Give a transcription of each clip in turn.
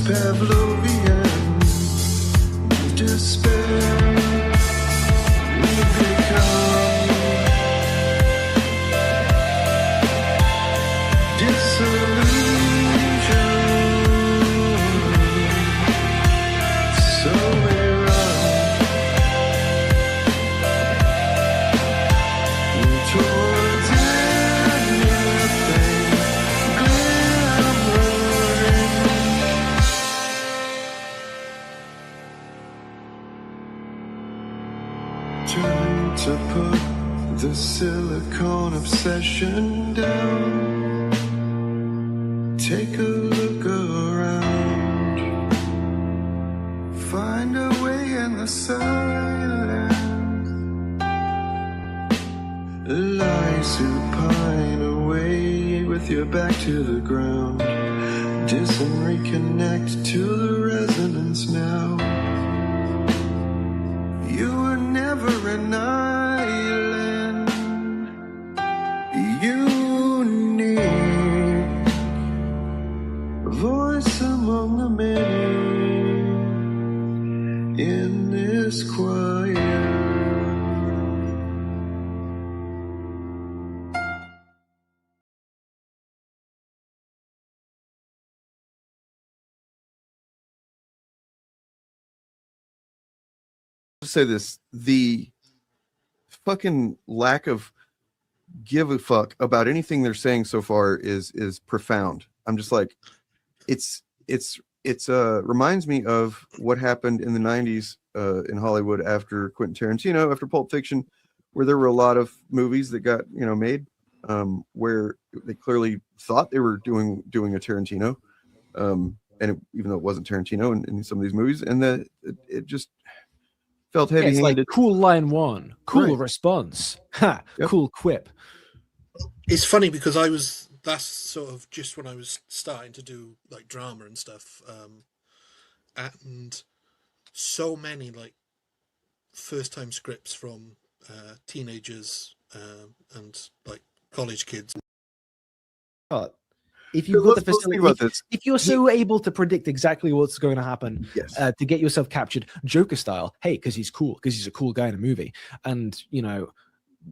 Pavlovian despair. We become disillusion. So we run towards anything glimmering. Time to put the silicone obsession down. Take a look around. Find a way in the silence. Lie supine away with your back to the ground. Dis and reconnect to the resonance now. You were never an island. Unique. A voice among the many in this choir. Say this, the fucking lack of give a fuck about anything they're saying so far is profound. I'm just like, it's reminds me of what happened in the 90s in Hollywood after Quentin Tarantino, after Pulp Fiction, where there were a lot of movies that got made where they clearly thought they were doing a Tarantino, and even though it wasn't Tarantino in some of these movies, and that it just felt heavy-handed. It's like cool line one, cool Right. response, ha, Yep. cool quip. It's funny because that's sort of just when I was starting to do like drama and stuff, and so many like first time scripts from teenagers and like college kids. If you've got the Let's think facility, about this. if you're so able to predict exactly what's going to happen, Yes. to get yourself captured, Joker style, hey, because he's cool, because he's a cool guy in a movie, and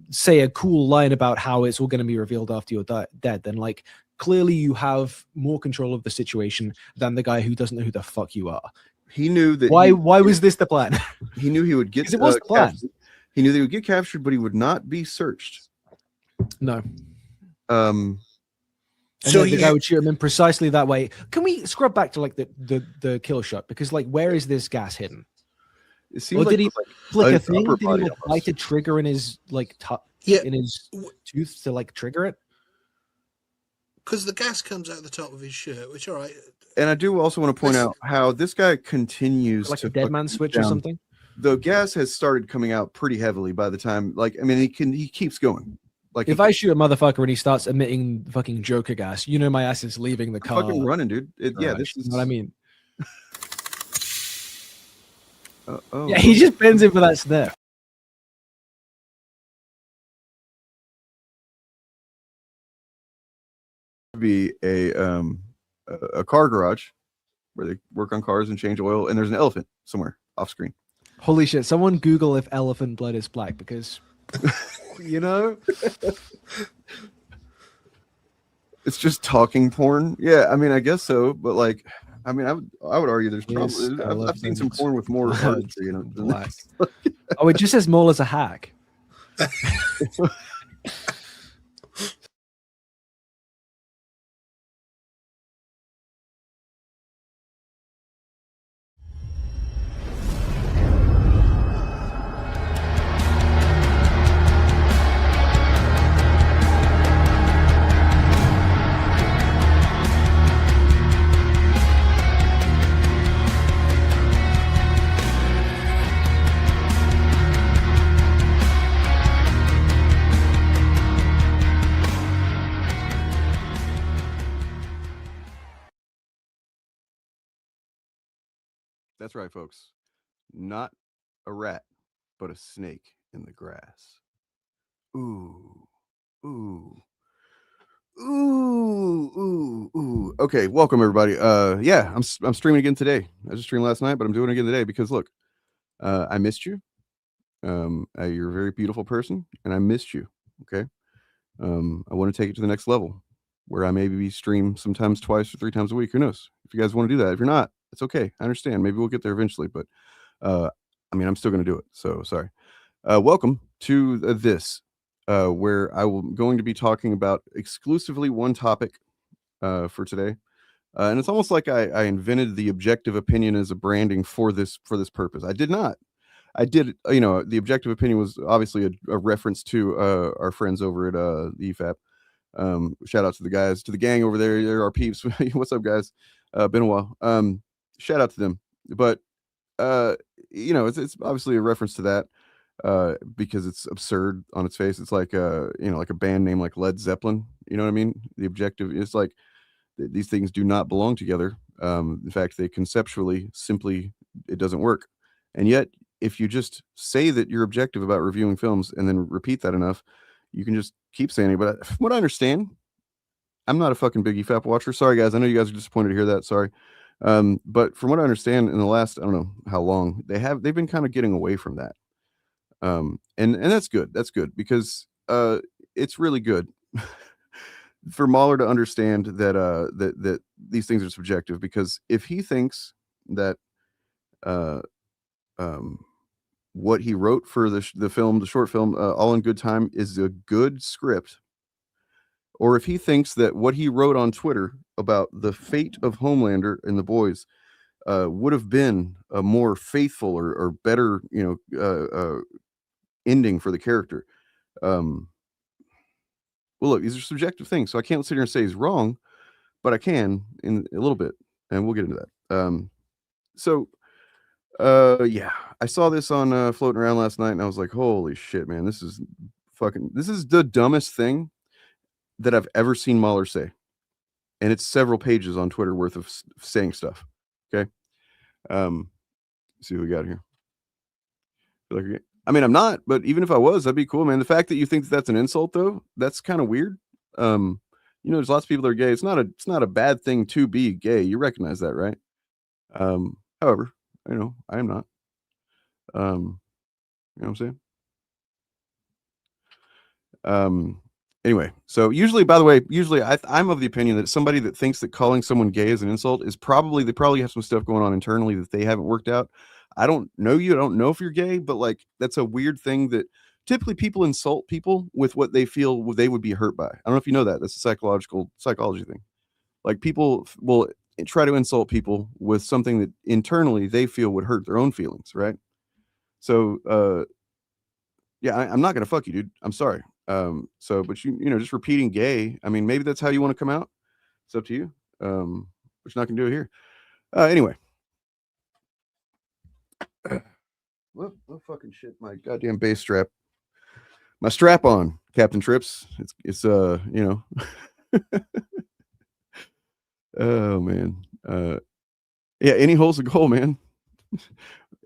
say a cool line about how it's all going to be revealed after you're dead, then like clearly you have more control of the situation than the guy who doesn't know who the fuck you are. He knew that. Why was this the plan? He knew he would get. 'Cause it was the plan. captured. He knew that he would get captured, but he would not be searched. No. And So then the guy would shoot him in precisely that way. Can we scrub back to like the kill shot? Because like, where is this gas hidden? It seemed Or did he flick a an thing? upper Did he body like almost. bite a trigger in his like Yeah. in his tooth to like trigger it? Because the gas comes out the top of his shirt, which all right. And I do also want to point out how this guy continues Like to a dead man fucking switch or down. something? The gas has started coming out pretty heavily by the time. Like, I mean, he keeps going. Like, If I shoot a motherfucker and he starts emitting fucking Joker gas, my ass is leaving the car. fucking running, dude. Yeah, Right. this is You know what I mean. Oh. Yeah, he just bends in for that sniff. Be a car garage where they work on cars and change oil, and there's an elephant somewhere off screen. Holy shit! Someone Google if elephant blood is black, because It's just talking porn. Yeah, I mean, I guess so, but like, I mean, I would argue there's Yes, probably I've seen some porn with more artistry in it than black. this. Oh, it just says Mauler's a hack. That's right, folks. Not a rat, but a snake in the grass. Ooh. Ooh. Okay, welcome everybody. Yeah, I'm streaming again today. I just streamed last night, but I'm doing it again today because look, I missed you. You're a very beautiful person, and I missed you. Okay. I want to take it to the next level, where I maybe stream sometimes twice or 3 times a week. Who knows? If you guys want to do that, if you're not, it's okay. I understand. Maybe we'll get there eventually, but I mean, I'm still going to do it. So sorry. Welcome to this, where I'm going to be talking about exclusively one topic for today, and it's almost like I invented the objective opinion as a branding for this purpose. I did not. I did, the objective opinion was obviously a reference to our friends over at the EFAP. Shout out to the guys, to the gang over there. They're our peeps. What's up, guys? Been a while. Shout out to them. But it's obviously a reference to that because it's absurd on its face. It's like like a band name like Led Zeppelin. You know what I mean? The objective is like these things do not belong together. In fact, they conceptually simply it doesn't work. And yet, if you just say that you're objective about reviewing films and then repeat that enough, you can just keep saying it. But from what I understand, I'm not a fucking big EFAP watcher. Sorry, guys. I know you guys are disappointed to hear that. Sorry. But from what I understand, in the last, I don't know how long, they've been kind of getting away from that. And that's good. That's good because it's really good for Mauler to understand that that these things are subjective. Because if he thinks that what he wrote for the short film, All in Good Time, is a good script, or if he thinks that what he wrote on Twitter about the fate of Homelander and the boys would have been a more faithful or better, ending for the character. Well, look, these are subjective things, so I can't sit here and say he's wrong, but I can in a little bit, and we'll get into that. Yeah, I saw this on floating around last night, and I was like, holy shit, man, this is the dumbest thing that I've ever seen Mauler say. And it's several pages on Twitter worth of saying stuff. Okay. Let's see what we got here. I mean, I'm not, but even if I was, that'd be cool, man. The fact that you think that's an insult, though, that's kind of weird. There's lots of people that are gay. It's not a bad thing to be gay. You recognize that, right? However, I am not. You know what I'm saying? Anyway, so usually I'm of the opinion that somebody that thinks that calling someone gay is an insult is they probably have some stuff going on internally that they haven't worked out. I don't know you. I don't know if you're gay, but like that's a weird thing that typically people insult people with what they feel they would be hurt by. I don't know if you know that. That's a psychology thing. Like people will try to insult people with something that internally they feel would hurt their own feelings, right? So yeah, I'm not gonna fuck you, dude. I'm sorry. But just repeating gay, I mean, maybe that's how you want to come out. It's up to you. We're just not gonna do it here. Anyway. What fucking shit, my goddamn bass strap. My strap on, Captain Trips. It's Oh man. Yeah, any hole's a goal, man.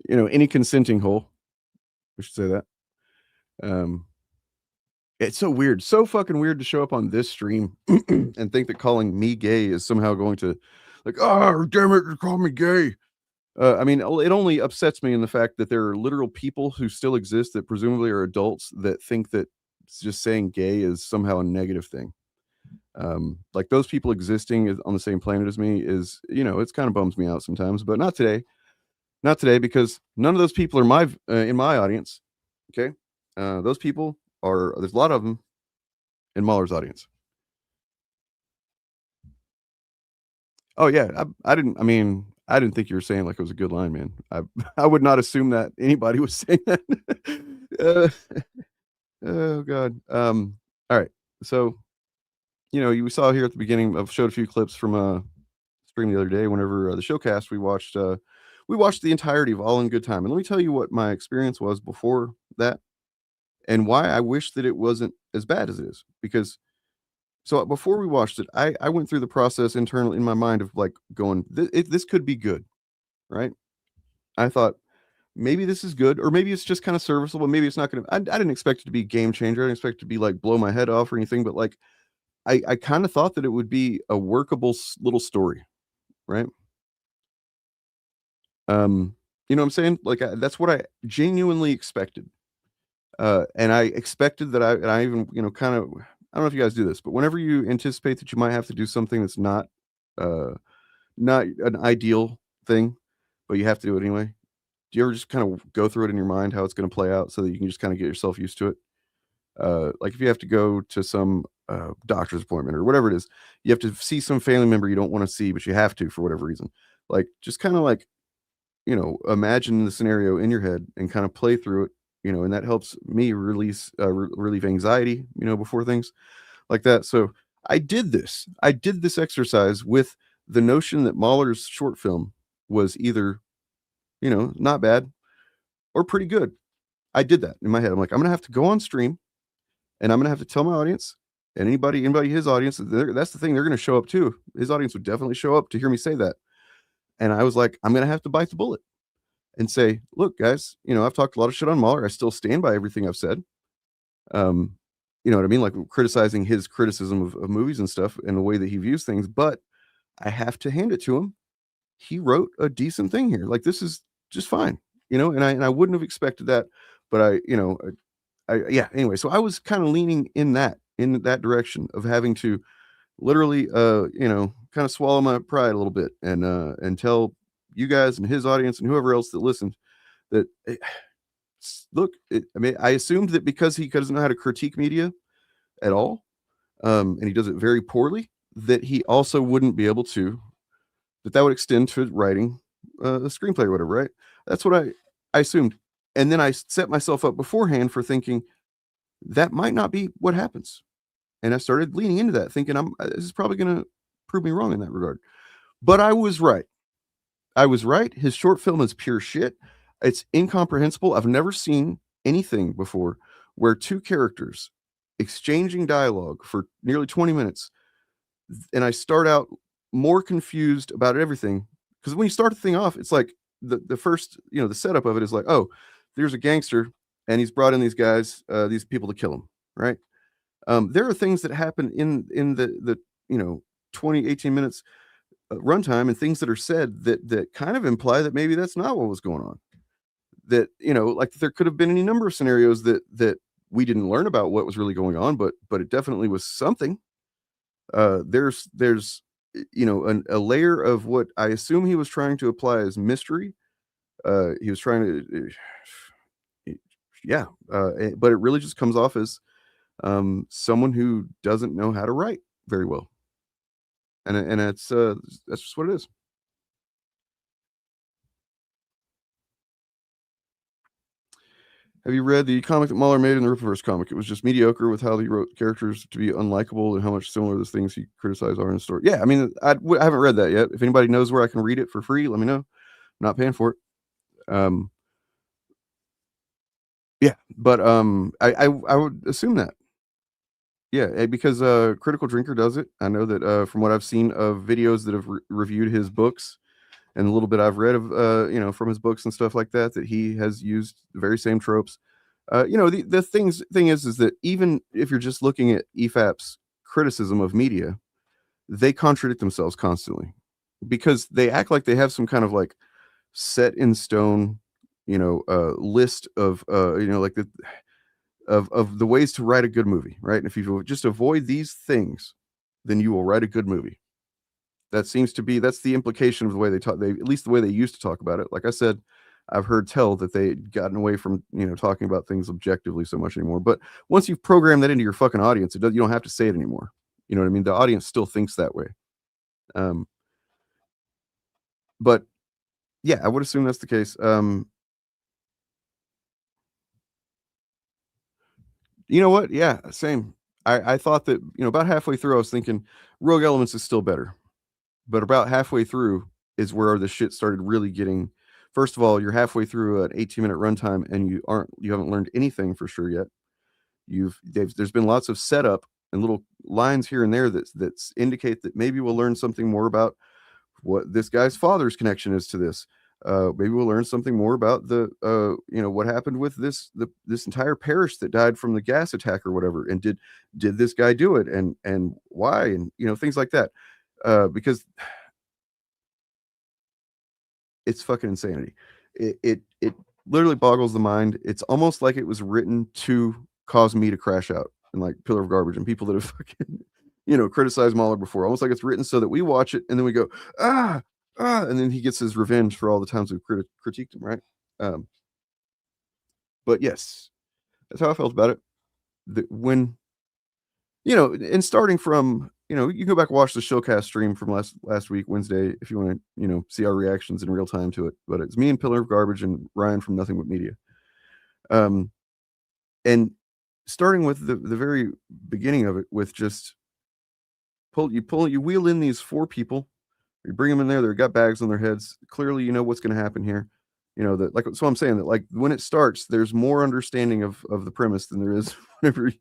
Any consenting hole. We should say that. It's so weird, so fucking weird to show up on this stream and think that calling me gay is somehow going to, like, oh, damn it, you call me gay. I mean, it only upsets me in the fact that there are literal people who still exist that presumably are adults that think that just saying gay is somehow a negative thing. Like those people existing on the same planet as me is, it's kind of bums me out sometimes, but not today. Not today, because none of those people are in my audience. Okay. Those people there's a lot of them in Mauler's audience. Oh yeah. I didn't think you were saying like it was a good line, man. I would not assume that anybody was saying that. Oh God. All right. So, we saw here at the beginning, I've showed a few clips from a stream the other day. Whenever the showcast, we watched the entirety of All in Good Time. And let me tell you what my experience was before that and why I wish that it wasn't as bad as it is. Because so before we watched it, I went through the process internally in my mind of like going, this could be good, right? I thought maybe this is good, or maybe it's just kind of serviceable. Maybe it's not going to. I didn't expect it to be game changer. I didn't expect it to be like blow my head off or anything. But like, I kind of thought that it would be a workable little story, right? You know what I'm saying? Like that's what I genuinely expected. And I expected that I even, you know, kind of, I don't know if you guys do this, but whenever you anticipate that you might have to do something that's uh, not an ideal thing, but you have to do it anyway. Do you ever just kind of go through it in your mind, how it's going to play out so that you can just kind of get yourself used to it? Like if you have to go to some doctor's appointment or whatever it is, you have to see some family member you don't want to see, but you have to for whatever reason. Like just kind of like, you know, imagine the scenario in your head and kind of play through it, you know, and that helps me relieve anxiety, you know, before things like that. So I did this. I did this exercise with the notion that Mauler's short film was either, you know, not bad or pretty good. I did that in my head. I'm like, I'm gonna have to go on stream and I'm gonna have to tell my audience and anybody his audience, that's the thing, they're gonna show up too. His audience would definitely show up to hear me say that. And I was like, I'm gonna have to bite the bullet and say, look, guys, you know, I've talked a lot of shit on Mauler. I still stand by everything I've said. You know what I mean? Like criticizing his criticism of movies and stuff and the way that he views things, but I have to hand it to him. He wrote a decent thing here. Like this is just fine, you know, and I wouldn't have expected that, but yeah, anyway, so I was kind of leaning in that direction of having to literally, you know, kind of swallow my pride a little bit and tell you guys and his audience and whoever else that listened that look, I mean, I assumed that because he doesn't know how to critique media at all, and he does it very poorly, that he also wouldn't be able to, that would extend to writing a screenplay or whatever, right? That's what I assumed. And then I set myself up beforehand for thinking that might not be what happens. And I started leaning into that, thinking this is probably going to prove me wrong in that regard. But I was right. I was right. His short film is pure shit. It's incomprehensible. I've never seen anything before where two characters exchanging dialogue for nearly 20 minutes. And I start out more confused about everything. Because when you start the thing off, it's like the first, you know, the setup of it is like, oh, there's a gangster and he's brought in these guys, these people to kill him, right? There are things that happen in the you know 18 minutes runtime and things that are said that kind of imply that maybe that's not what was going on. That, you know, like there could have been any number of scenarios that we didn't learn about what was really going on, but it definitely was something. There's you know a layer of what I assume he was trying to apply as mystery. He was trying to yeah, but it really just comes off as someone who doesn't know how to write very well, and that's just what it is. Have you read the comic that Mauler made in the Rippaverse comic? It was just mediocre with how he wrote characters to be unlikable and how much similar the things he criticized are in the story. Yeah, I mean, I haven't read that yet. If anybody knows where I can read it for free, let me know. I'm not paying for it. Yeah, but I would assume that. Yeah, because Critical Drinker does it. I know that from what I've seen of videos that have reviewed his books and a little bit I've read of you know, from his books and stuff like that, that he has used the very same tropes. You know, the thing is that even if you're just looking at EFAP's criticism of media, they contradict themselves constantly because they act like they have some kind of like set in stone, you know, list of you know, like of the ways to write a good movie, right? And if you just avoid these things, then you will write a good movie. That seems to be, that's the implication of the way they talk, at least the way they used to talk about it. Like I said, I've heard tell that they had gotten away from, you know, talking about things objectively so much anymore. But once you've programmed that into your fucking audience, you don't have to say it anymore. You know what I mean? The audience still thinks that way. But yeah, I would assume that's the case. You know what? Yeah, same. I thought that, you know, about halfway through, I was thinking Rogue Elements is still better. But about halfway through is where the shit started really getting. First of all, you're halfway through an 18-minute runtime and you haven't learned anything for sure yet. There's been lots of setup and little lines here and there that's indicate that maybe we'll learn something more about what this guy's father's connection is to this. Maybe we'll learn something more about the what happened with this entire parish that died from the gas attack or whatever, and did this guy do it, and why, and things like that, because it's fucking insanity. It literally boggles the mind. It's almost like it was written to cause me to crash out and like Pillar of Garbage and people that have fucking criticized Mauler before. Almost like it's written so that we watch it and then we go and then he gets his revenge for all the times we've critiqued him, right? But yes, that's how I felt about it. When and starting from you can go back and watch the Showcast stream from last week, Wednesday, if you want to, see our reactions in real time to it. But it's me and Pillar of Garbage and Ryan from Nothing But Media. And starting with the very beginning of it, with just you wheel in these 4 people, you bring them in there, they've got bags on their heads. Clearly, you know what's going to happen here. That, like, so I'm saying that, like, when it starts, there's more understanding of the premise than there is whenever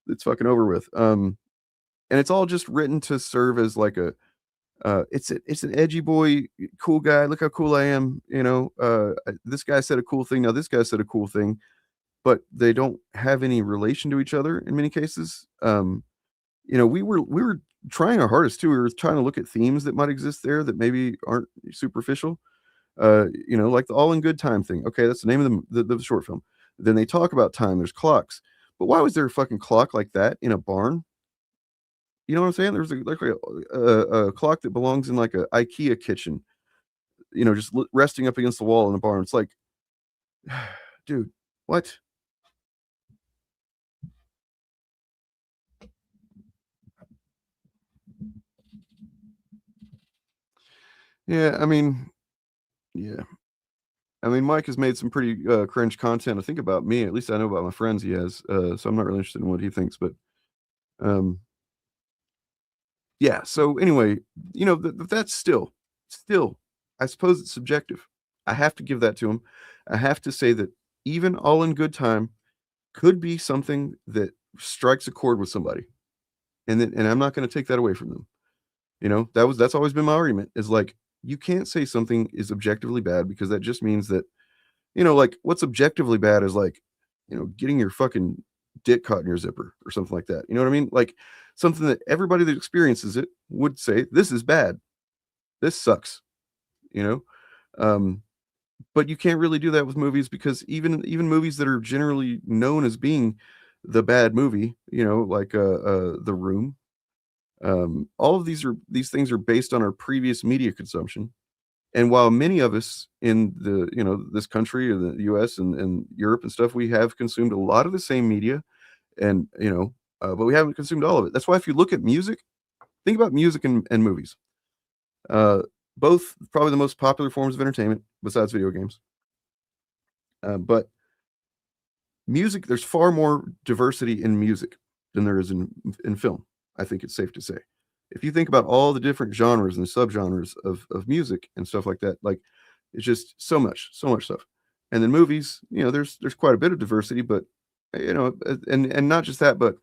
it's fucking over with. And it's all just written to serve as like it's an edgy boy, cool guy. Look how cool I am. This guy said a cool thing. Now this guy said a cool thing, but they don't have any relation to each other in many cases. We were trying our hardest too. We were trying to look at themes that might exist there that maybe aren't superficial. Like the All in Good Time thing. Okay, that's the name of the short film. Then they talk about time. There's clocks, but why was there a fucking clock like that in a barn? You know what I'm saying? There's a clock that belongs in like a IKEA kitchen, just resting up against the wall in the barn. It's like, dude, what? Yeah, I mean, Mike has made some pretty cringe content, I think, about me. At least I know about my friends he has. So I'm not really interested in what he thinks, but yeah. So anyway, that's still, I suppose it's subjective. I have to give that to him. I have to say that even All in Good Time could be something that strikes a chord with somebody, and I'm not going to take that away from them. That's always been my argument, is like, you can't say something is objectively bad, because that just means that, like, what's objectively bad is like, getting your fucking dick caught in your zipper or something like that. You know what I mean? Like, something that everybody that experiences it would say, this is bad. This sucks. But you can't really do that with movies, because even movies that are generally known as being the bad movie, like The Room, all of these things are based on our previous media consumption. And while many of us in this country, or the US and Europe and stuff, we have consumed a lot of the same media, and but we haven't consumed all of it. That's why if you look at music, think about music and movies. Both probably the most popular forms of entertainment besides video games. But music, there's far more diversity in music than there is in film. I think it's safe to say. If you think about all the different genres and subgenres of music and stuff like that, like, it's just so much stuff. And then movies, there's quite a bit of diversity, but and not just that, but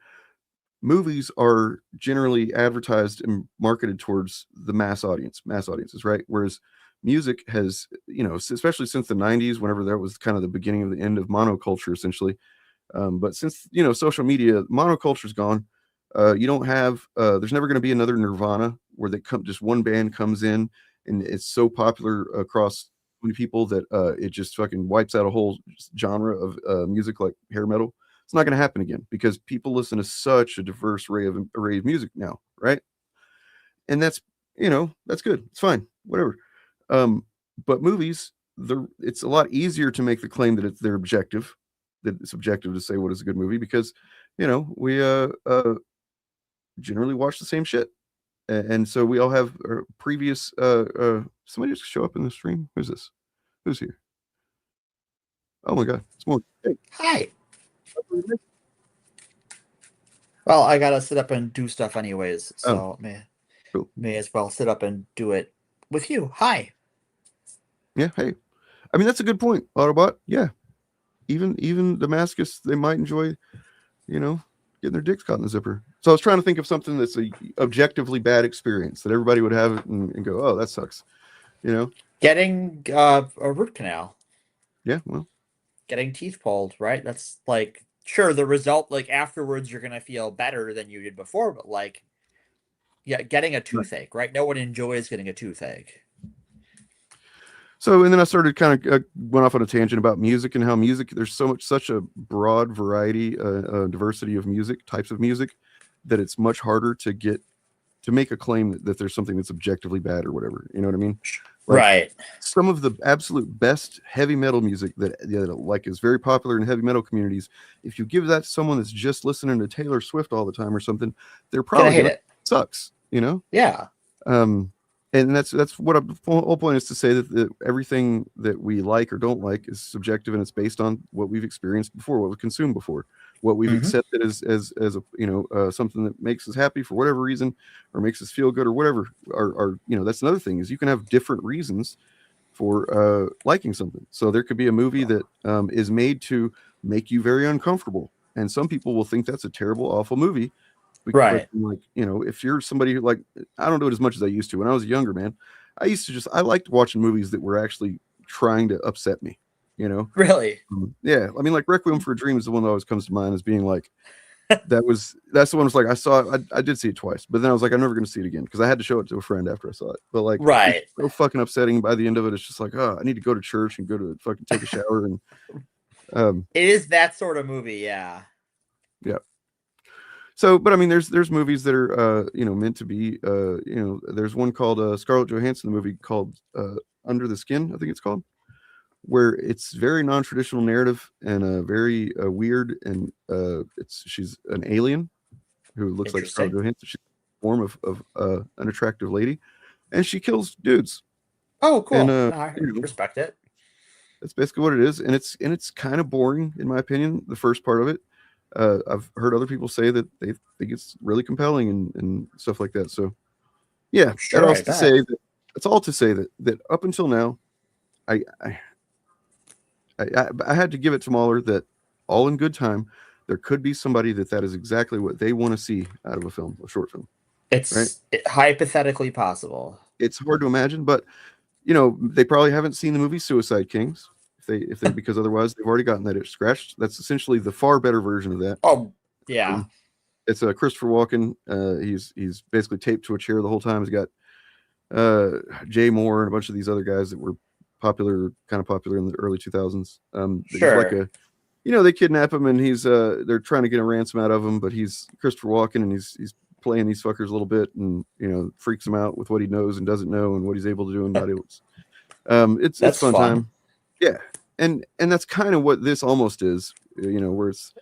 movies are generally advertised and marketed towards the mass audiences, right? Whereas music has, especially since the 90s, whenever that was kind of the beginning of the end of monoculture, essentially. But since, social media, monoculture's gone. You don't have, there's never going to be another Nirvana where just one band comes in and it's so popular across many people that it just fucking wipes out a whole genre of music, like hair metal. It's not going to happen again, because people listen to such a diverse array of music now, right? And that's that's good. It's fine, whatever. But movies, it's a lot easier to make the claim that they're objective, that it's objective to say what is a good movie, because we generally watch the same shit, and so we all have previous. Somebody just show up in the stream. Who's this? Who's here? Oh my god, it's more. Hey. Hi. Well, I gotta sit up and do stuff anyways, so may as well sit up and do it with you. Hi. Yeah, hey. I mean, that's a good point, Autobot. Yeah. Even Damascus, they might enjoy, getting their dicks caught in the zipper. So I was trying to think of something that's a objectively bad experience that everybody would have and go, oh, that sucks. Getting a root canal, Yeah, well, getting teeth pulled, right? That's like, sure, the result, like afterwards, you're gonna feel better than you did before, but like, yeah, getting a right. toothache, right? No one enjoys getting a toothache. So, and then I started kind of went off on a tangent about music and how music, there's such a broad variety, diversity of music, types of music, that it's much harder to make a claim that there's something that's objectively bad or whatever. You know what I mean? Like, Right. some of the absolute best heavy metal music that like is very popular in heavy metal communities, if you give that to someone that's just listening to Taylor Swift all the time or something, they're probably hate gonna it. sucks, you know? Yeah. And that's what the whole point is, to say that everything that we like or don't like is subjective, and it's based on what we've experienced before, what we've consumed before, what we've accepted as a something that makes us happy for whatever reason, or makes us feel good or whatever. Or that's another thing, is you can have different reasons for liking something. So there could be a movie that is made to make you very uncomfortable, and some people will think that's a terrible, awful movie. Right. But, like, if you're somebody who, like, I don't do it as much as I used to when I was younger, man. I liked watching movies that were actually trying to upset me, Really? Yeah, I mean, like Requiem for a Dream is the one that always comes to mind as being like, that's the one. Was like, I did see it twice, but then I was like, I'm never going to see it again, because I had to show it to a friend after I saw it. But like, Right. it's so fucking upsetting by the end of it. It's just like, oh, I need to go to church and go to fucking take a shower. And it is that sort of movie. Yeah. Yeah. So, but I mean, there's movies that are meant to be, there's one called Scarlett Johansson, the movie called Under the Skin, I think it's called, where it's very non-traditional narrative and very weird, and she's an alien who looks like Scarlett Johansson. She's a form of an attractive lady, and she kills dudes. Oh, cool. And I respect it. That's basically what it is, and it's kind of boring, in my opinion, the first part of it. I've heard other people say that they think it's really compelling and stuff like that. So, yeah, sure, that's all to say that up until now, I had to give it to Mauler that all in good time, there could be somebody that is exactly what they want to see out of a short film. It's hypothetically possible. It's hard to imagine, but they probably haven't seen the movie Suicide Kings. If they because otherwise they've already gotten that itch scratched. That's essentially the far better version of that. Oh, yeah. It's Christopher Walken. He's basically taped to a chair the whole time. He's got Jay Moore and a bunch of these other guys that were kind of popular in the early 2000s. Sure. He's like they kidnap him, and they're trying to get a ransom out of him, but he's Christopher Walken, and he's playing these fuckers a little bit, and freaks him out with what he knows and doesn't know, and what he's able to do and not able to. It's fun time. Yeah. And that's kind of what this almost is, where it's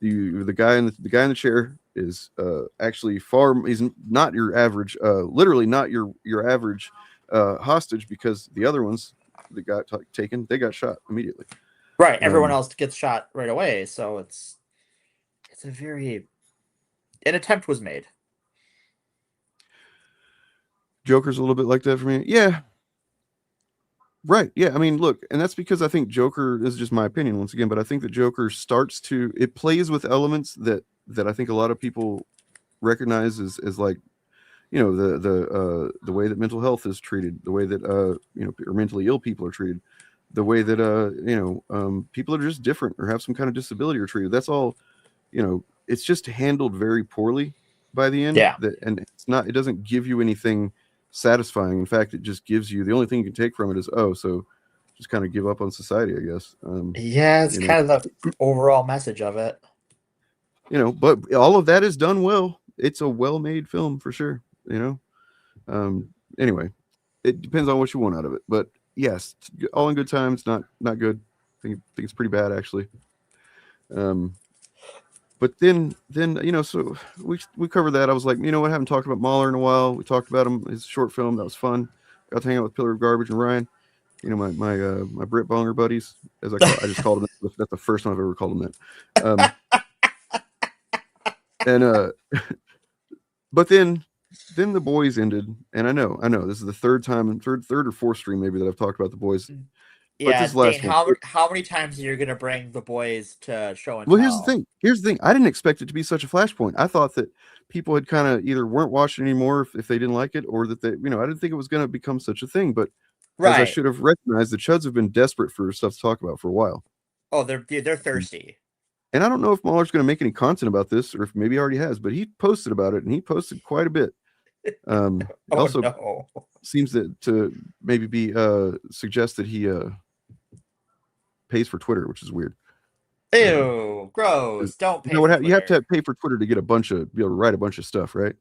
the guy in the chair is actually he's not your average, literally not your average hostage, because the other ones that got taken, they got shot immediately. Right. Everyone else gets shot right away. So it's an attempt was made. Joker's a little bit like that for me. Yeah. Right. Yeah. I mean, look, and that's because I think Joker, this is just my opinion once again, but I think that Joker it plays with elements that I think a lot of people recognize as like, the way that mental health is treated, the way that, or mentally ill people are treated, the way that, people are just different or have some kind of disability are treated. That's all, it's just handled very poorly by the end. Yeah. And it doesn't give you anything satisfying. In fact, it just gives you, the only thing you can take from it is, so just kind of give up on society, I guess. Yeah, it's kind of the overall message of it. But all of that is done well. It's a well-made film for sure. Anyway, it depends on what you want out of it. But yes, all in good time. It's not good. I think it's pretty bad, actually. But then so we covered that. I was like, I haven't talked about Mauler in a while. We talked about his short film. That was fun. Got to hang out with Pillar of Garbage and Ryan. My Brit Bonger buddies, as I just called them. That's the first time I've ever called them that. But then the boys ended, and I know this is the third or fourth stream maybe that I've talked about the boys. Yeah, Dane, how many times are you going to bring the boys to show and tell? Well, here's the thing. I didn't expect it to be such a flashpoint. I thought that people had kind of either weren't watching anymore if they didn't like it, or that they, I didn't think it was going to become such a thing. But as I Right. should have recognized, the Chuds have been desperate for stuff to talk about for a while. Oh, they're thirsty. And I don't know if Mauler's going to make any content about this, or if maybe he already has, but he posted about it, and he posted quite a bit. Oh Also no. seems to maybe be suggest that he pays for Twitter, which is weird. Ew, gross. Don't pay. You know what? For You have to Twitter. pay for Twitter to get be able to write a bunch of stuff, right?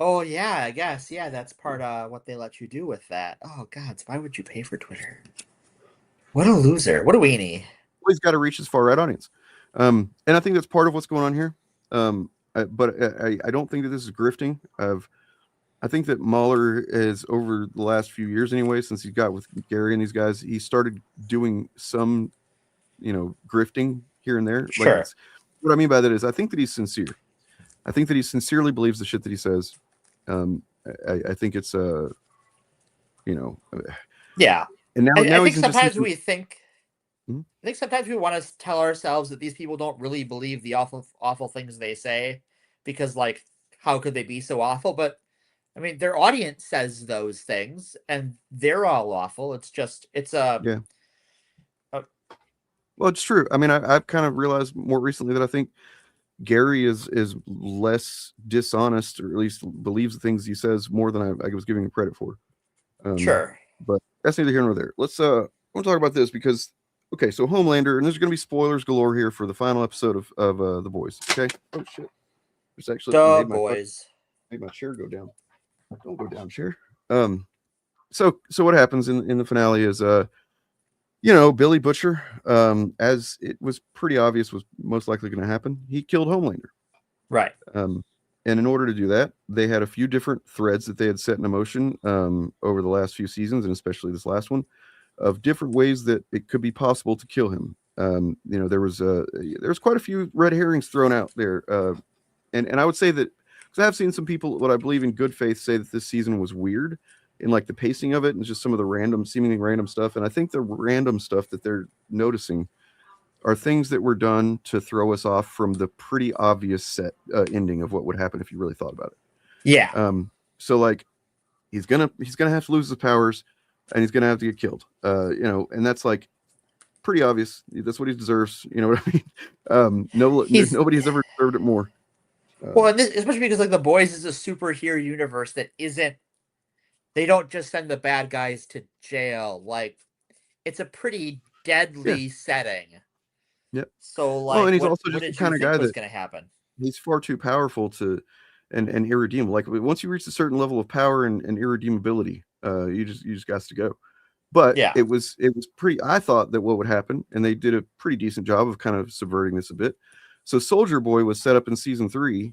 Oh yeah, I guess. Yeah, that's part of what they let you do with that. Oh god, so why would you pay for Twitter? What a loser. What a weenie. He's got to reach his far right audience. And I think that's part of what's going on here. But I don't think that this is grifting. I think that Mauler is, over the last few years anyway, since he got with Gary and these guys, he started doing some, grifting here and there. Sure. Like, what I mean by that is I think that he's sincere. I think that he sincerely believes the shit that he says. I think it's Yeah. And now I think he's into sometimes season- we think. Mhm. I think sometimes we want to tell ourselves that these people don't really believe the awful things they say, because like, how could they be so awful? But I mean, their audience says those things, and they're all awful. It's Yeah. Well, it's true. I mean, I've kind of realized more recently that I think Gary is less dishonest, or at least believes the things he says more than I was giving him credit for. Sure. But that's neither here nor there. Let's I want to talk about this because, okay, so Homelander, and there's going to be spoilers galore here for the final episode of The Boys. Okay. Oh shit. There's actually The boys. made my chair go down. Don't go down, chair. So what happens in the finale is Billy Butcher, as it was pretty obvious was most likely going to happen, he killed Homelander. Right. And in order to do that, they had a few different threads that they had set in motion over the last few seasons, and especially this last one, of different ways that it could be possible to kill him. There was quite a few red herrings thrown out there, and I would say that, because I've seen some people, what I believe in good faith, say that this season was weird in like the pacing of it and just some of the seemingly random stuff. And I think the random stuff that they're noticing are things that were done to throw us off from the pretty obvious set ending of what would happen if you really thought about it. Yeah. So like he's gonna have to lose his powers, and he's gonna have to get killed. And that's like pretty obvious. That's what he deserves. You know what I mean? Nobody's ever deserved it more. Well, and especially because like The Boys is a superhero universe that isn't. They don't just send the bad guys to jail. Like, it's a pretty deadly setting. Yep. So like, and he's what, also what just the did kind you of think guy was that going to happen? he's far too powerful and irredeemable. Like once you reach a certain level of power and irredeemability, you just got to go. But Yeah. it was pretty. I thought that what would happen, and they did a pretty decent job of kind of subverting this a bit. So Soldier Boy was set up in season 3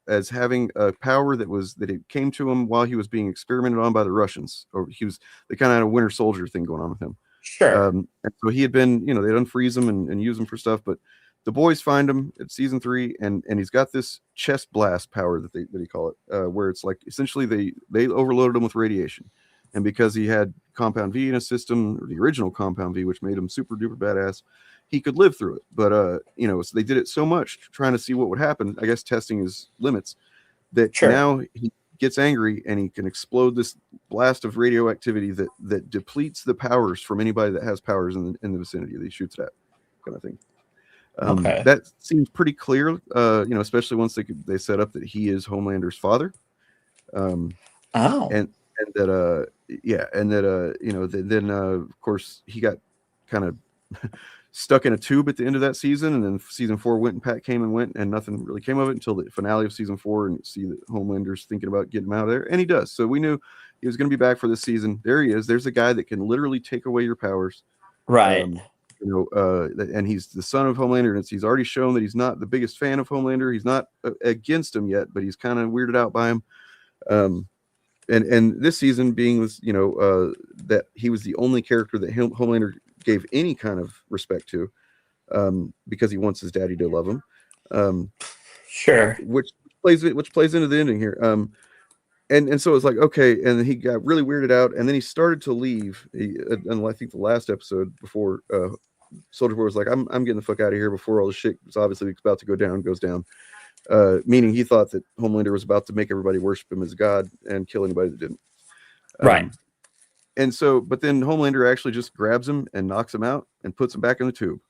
as having a power that it came to him while he was being experimented on by the Russians, or they kind of had a Winter Soldier thing going on with him. Sure. And so he had been, they'd unfreeze him and use him for stuff, but the boys find him at season 3, and he's got this chest blast power that he call it, where it's like essentially they overloaded him with radiation, and because he had Compound V in his system, or the original Compound V, which made him super duper badass, he could live through it. But so they did it so much trying to see what would happen, I guess testing his limits, that now he gets angry and he can explode this blast of radioactivity that depletes the powers from anybody that has powers in the vicinity that he shoots at, kind of thing. Okay. That seems pretty clear, especially once they set up that he is Homelander's father. And that then of course he got kind of stuck in a tube at the end of that season, and then season 4 went and Pat came and went, and nothing really came of it until the finale of season 4, and see that Homelander's thinking about getting him out of there, and he does. So we knew he was going to be back for this season. There he is. There's a guy that can literally take away your powers, right? And he's the son of Homelander, and he's already shown that he's not the biggest fan of Homelander. He's not against him yet, but he's kind of weirded out by him. And this season being was, that he was the only character that Homelander gave any kind of respect to, because he wants his daddy to love him. Sure. Which plays into the ending here. And so it's like, okay, and he got really weirded out, and then he started to leave. And I think the last episode before Soldier Boy was like, I'm getting the fuck out of here before all the shit was obviously about to goes down. Meaning he thought that Homelander was about to make everybody worship him as God and kill anybody that didn't. Right. And so, but then Homelander actually just grabs him and knocks him out and puts him back in the tube.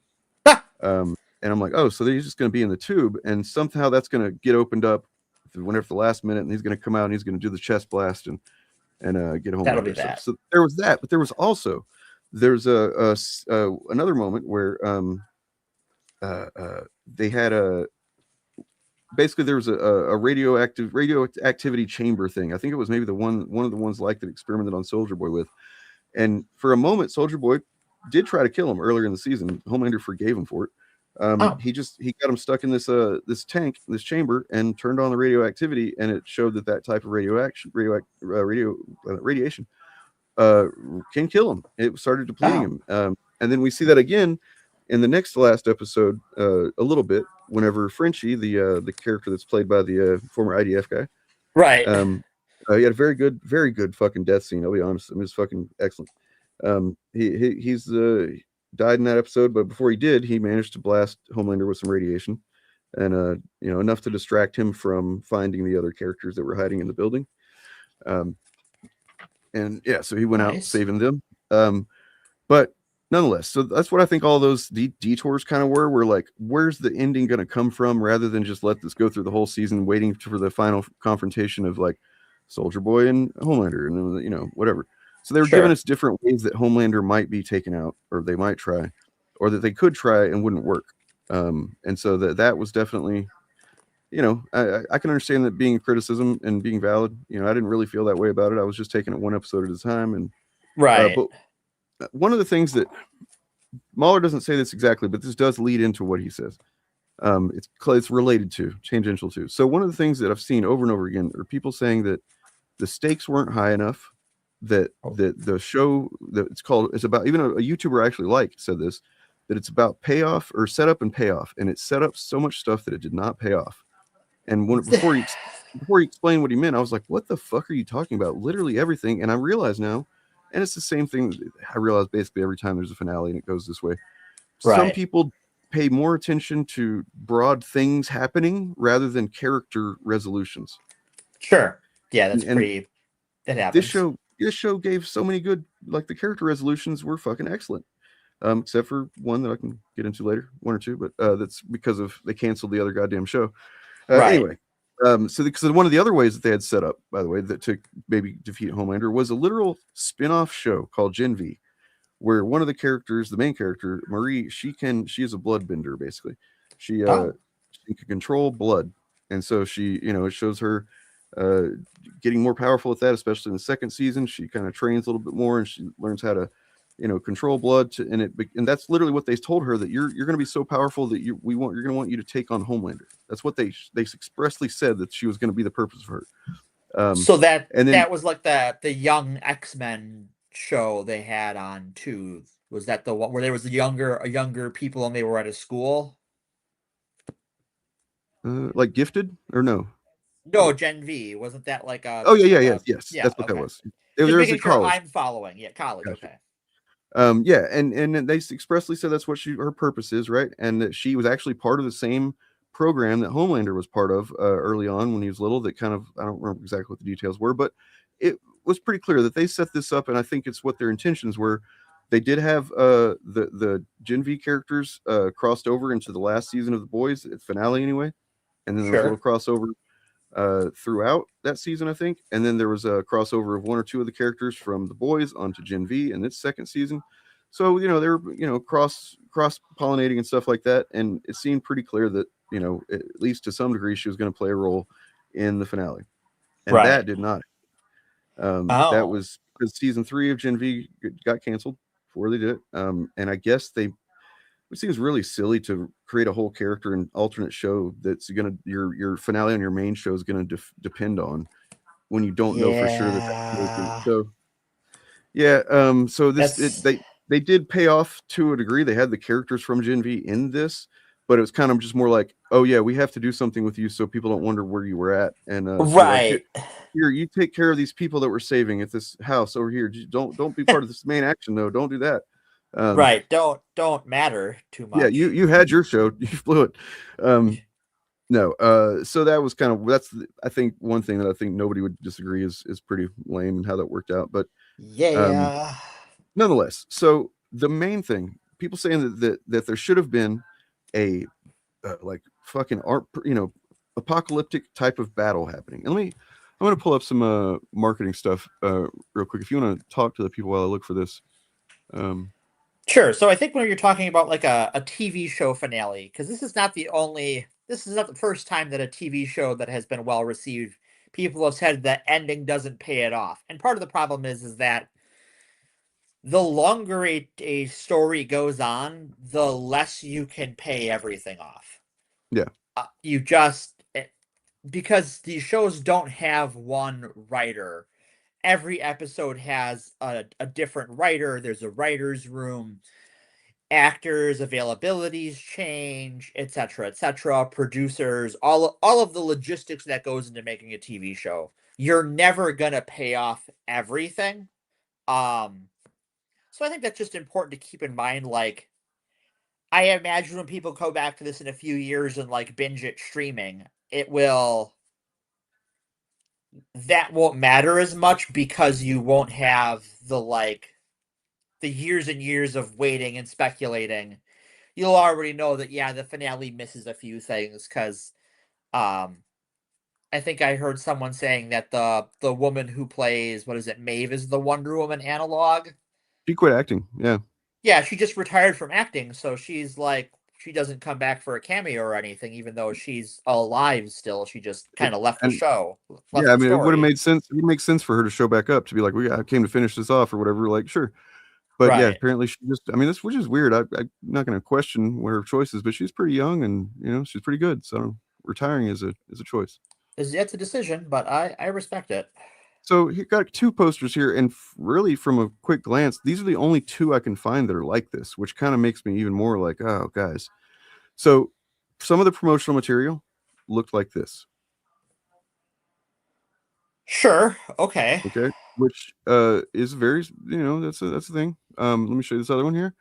And I'm like, oh, so he's just going to be in the tube, and somehow that's going to get opened up whenever the last minute, and he's going to come out and he's going to do the chest blast and get Homelander. That'll be that. So there was that, but there was also another moment where they had basically there was a radioactivity chamber thing. I think it was maybe one of the ones like that experimented on Soldier Boy with. And for a moment, Soldier Boy did try to kill him earlier in the season. Homelander forgave him for it. He got him stuck in this tank, this chamber, and turned on the radioactivity, and it showed that type of radiation can kill him. It started depleting him. And then we see that again in the next last episode, a little bit, whenever Frenchie, the character that's played by the former IDF guy, Right. he had a very good fucking death scene. I'll be honest, it was fucking excellent. He's died in that episode, but before he did, he managed to blast Homelander with some radiation, and enough to distract him from finding the other characters that were hiding in the building. And yeah, so he went out saving them. But nonetheless, so that's what I think all those detours kind of were. We're like, where's the ending going to come from, rather than just let this go through the whole season, waiting for the final confrontation of like Soldier Boy and Homelander, and whatever. So they were giving us different ways that Homelander might be taken out, or they might try, or that they could try and wouldn't work. And so that was definitely, I can understand that being a criticism and being valid. I didn't really feel that way about it. I was just taking it one episode at a time. And but one of the things that Mauler doesn't say this exactly, but this does lead into what he says. It's related to tangential to. So one of the things that I've seen over and over again are people saying that the stakes weren't high enough. That the show that it's about, even a YouTuber I actually said this, that it's about payoff or setup and payoff, and it set up so much stuff that it did not pay off. And before he explained what he meant, I was like, what the fuck are you talking about? Literally everything. And I realize now, and it's the same thing I realize basically every time there's a finale and it goes this way. Right. Some people pay more attention to broad things happening rather than character resolutions. Sure. Yeah, that's pretty. That happens. This show gave so many good, like the character resolutions were fucking excellent. Except for one that I can get into later, one or two, but that's because they canceled the other goddamn show. Right. Anyway, because one of the other ways that they had set up, by the way, that to maybe defeat Homelander was a literal spin-off show called Gen V, where one of the characters, the main character, Marie, she is a bloodbender, basically. She can control blood. And so she, it shows her getting more powerful at that, especially in the second season. She kind of trains a little bit more, and she learns how to control blood and that's literally what they told her, that you're going to be so powerful that you're going to want you to take on Homelander. That's what they expressly said, that she was going to be the purpose of her. So that was like the young X-Men show they had on too. Was that the one where there was younger people and they were at a school? Like Gifted or no? No, Gen V. Wasn't that like a? Oh yeah. That's what that was. There was a college. I'm following. Yeah, college. Gotcha. Okay. Yeah, and they expressly said that's what her purpose is, right? And that she was actually part of the same program that Homelander was part of early on when he was little. That kind of, I don't remember exactly what the details were, but it was pretty clear that they set this up, and I think it's what their intentions were. They did have the Gen V characters crossed over into the last season of The Boys, at finale anyway, and then there was a little crossover throughout that season, I think, and then there was a crossover of one or two of the characters from The Boys onto Gen V in its second season. So they were cross pollinating and stuff like that, and it seemed pretty clear that at least to some degree she was going to play a role in the finale, and that did not. That was because season 3 of Gen V got canceled before they did it, and I guess it seems really silly to create a whole character and alternate show that's gonna your finale on your main show is gonna depend on, when you don't know for sure that. So yeah, so they did pay off to a degree. They had the characters from Gen V in this, but it was kind of just more like, oh yeah, we have to do something with you so people don't wonder where you were at. And right, so like, here, you take care of these people that we're saving at this house over here. Don't be part of this main action though. Don't do that. Right, don't matter too much. Yeah, you had your show, you flew it. No, so that was kind of, I think one thing that I think nobody would disagree is pretty lame and how that worked out. But Yeah. Nonetheless, so the main thing, people saying that there should have been a like fucking art, apocalyptic type of battle happening. And I'm going to pull up some marketing stuff real quick if you want to talk to the people while I look for this. Sure. So I think when you're talking about like a TV show finale, because this is not the first time that a TV show that has been well received, people have said that ending doesn't pay it off. And part of the problem is that the longer a story goes on, the less you can pay everything off. Yeah. Because these shows don't have one writer. Every episode has a different writer. There's a writer's room. Actors' availabilities change, etc., etc. Producers, all of the logistics that goes into making a TV show. You're never gonna pay off everything. So I think that's just important to keep in mind. Like, I imagine when people go back to this in a few years and like binge it streaming, that won't matter as much because you won't have the years and years of waiting and speculating. You'll already know that, yeah, the finale misses a few things because I think I heard someone saying that the woman who plays, what is it, Maeve is the Wonder Woman analog. She quit acting. Yeah. Yeah, she just retired from acting, so she's like, she doesn't come back for a cameo or anything, even though she's alive still. She just kind of left the show. Yeah, I mean, it would have made sense. It would make sense for her to show back up to be like, I came to finish this off or whatever. Like, sure. But yeah, apparently she just, I mean, which is weird. I'm not going to question what her choice is, but she's pretty young and, she's pretty good. So retiring is a choice. It's a decision, but I respect it. So you got two posters here, and really from a quick glance, these are the only two I can find that are like this, which kind of makes me even more like, oh, guys. So some of the promotional material looked like this. Sure. Okay. Okay. Which is very, that's a thing. Let me show you this other one here.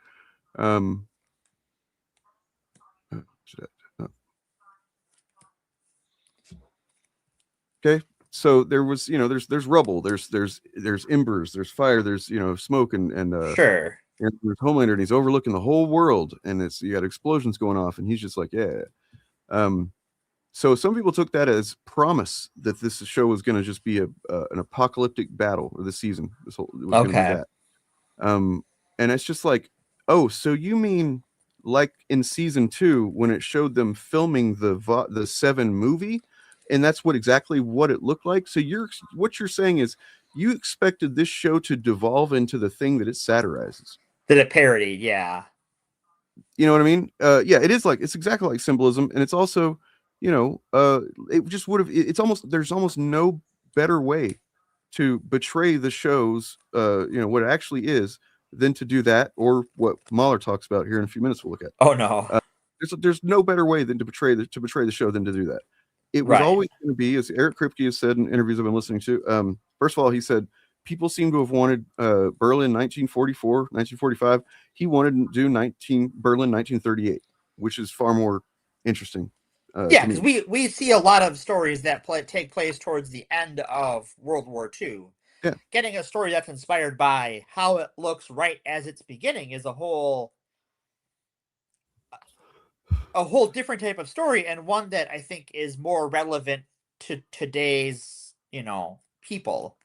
Okay. So there was, there's rubble, there's embers, there's fire, there's, smoke and sure. And there's Homelander and he's overlooking the whole world and you got explosions going off and he's just like, yeah. So some people took that as promise that this show was going to just be an apocalyptic battle, or this season. This whole was going to be that. And it's just like, oh, so you mean like in season 2 when it showed them filming the 7 movie, and that's exactly what it looked like. So what you're saying is you expected this show to devolve into the thing that it satirizes, that it parodied, yeah. You know what I mean? Yeah, it's exactly like symbolism, and it's also, it just would have. There's almost no better way to betray the show's, what it actually is than to do that, or what Mauler talks about here in a few minutes. We'll look at. Oh no, there's no better way than to betray the show than to do that. It was always going to be, as Eric Kripke has said in interviews I've been listening to. First of all, he said people seem to have wanted Berlin 1944, 1945. He wanted to do Berlin 1938, which is far more interesting. Yeah, because we see a lot of stories that take place towards the end of World War II. Yeah. Getting a story that's inspired by how it looks right as it's beginning is a whole different type of story, and one that I think is more relevant to today's, people.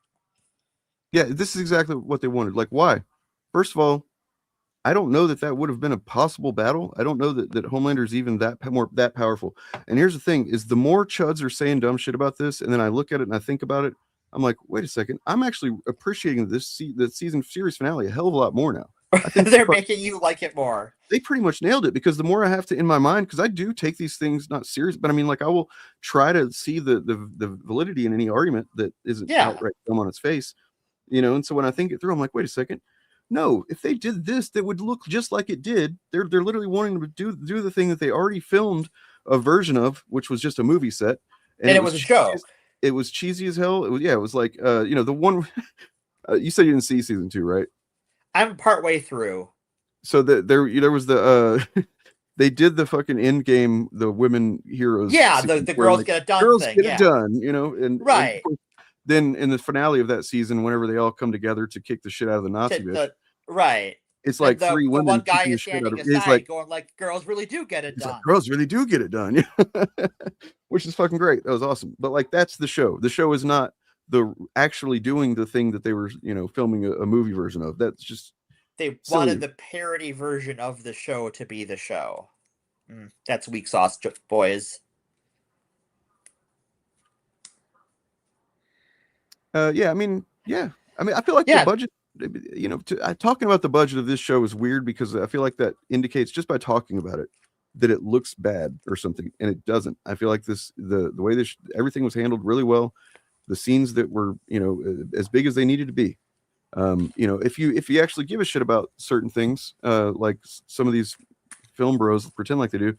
Yeah, this is exactly what they wanted. Like, why? First of all, I don't know that would have been a possible battle. I don't know that Homelander is even that powerful. And here's the thing: is the more chuds are saying dumb shit about this, and then I look at it and I think about it, I'm like, wait a second, I'm actually appreciating the season series finale a hell of a lot more now. I think they're making you like it more. They pretty much nailed it, because the more I have to in my mind, because I do take these things not serious, but I mean, like, I will try to see the validity in any argument that isn't outright dumb on its face, And so when I think it through, I'm like, wait a second. No, if they did this, that would look just like it did. They're literally wanting to do the thing that they already filmed a version of, which was just a movie set, and it was a show. It was cheesy as hell. It was like the one you said you didn't see season 2, right? I'm partway through. So there was the they did the fucking end game, the women heroes. Yeah, the girls get it done. Girls thing, get it done, and right. And then in the finale of that season, whenever they all come together to kick the shit out of the Nazi bitch, Right. it's And like the, three the women one guy kicking the is shit out standing of. aside, It's like going like, "Girls really do get it it's like done." girls really do get it done, yeah. Which is fucking great. That was awesome. But like that's the show. The show is not the actually doing the thing that they were, filming a movie version of. That's just They silly. wanted the parody version of the show to be the show. That's weak sauce, boys. Yeah, I mean, I feel like the budget, talking about the budget of this show is weird because I feel like that indicates just by talking about it that it looks bad or something, and it doesn't. I feel like the way this everything was handled really well. The scenes that were, as big as they needed to be. If you actually give a shit about certain things, like some of these film bros pretend like they do,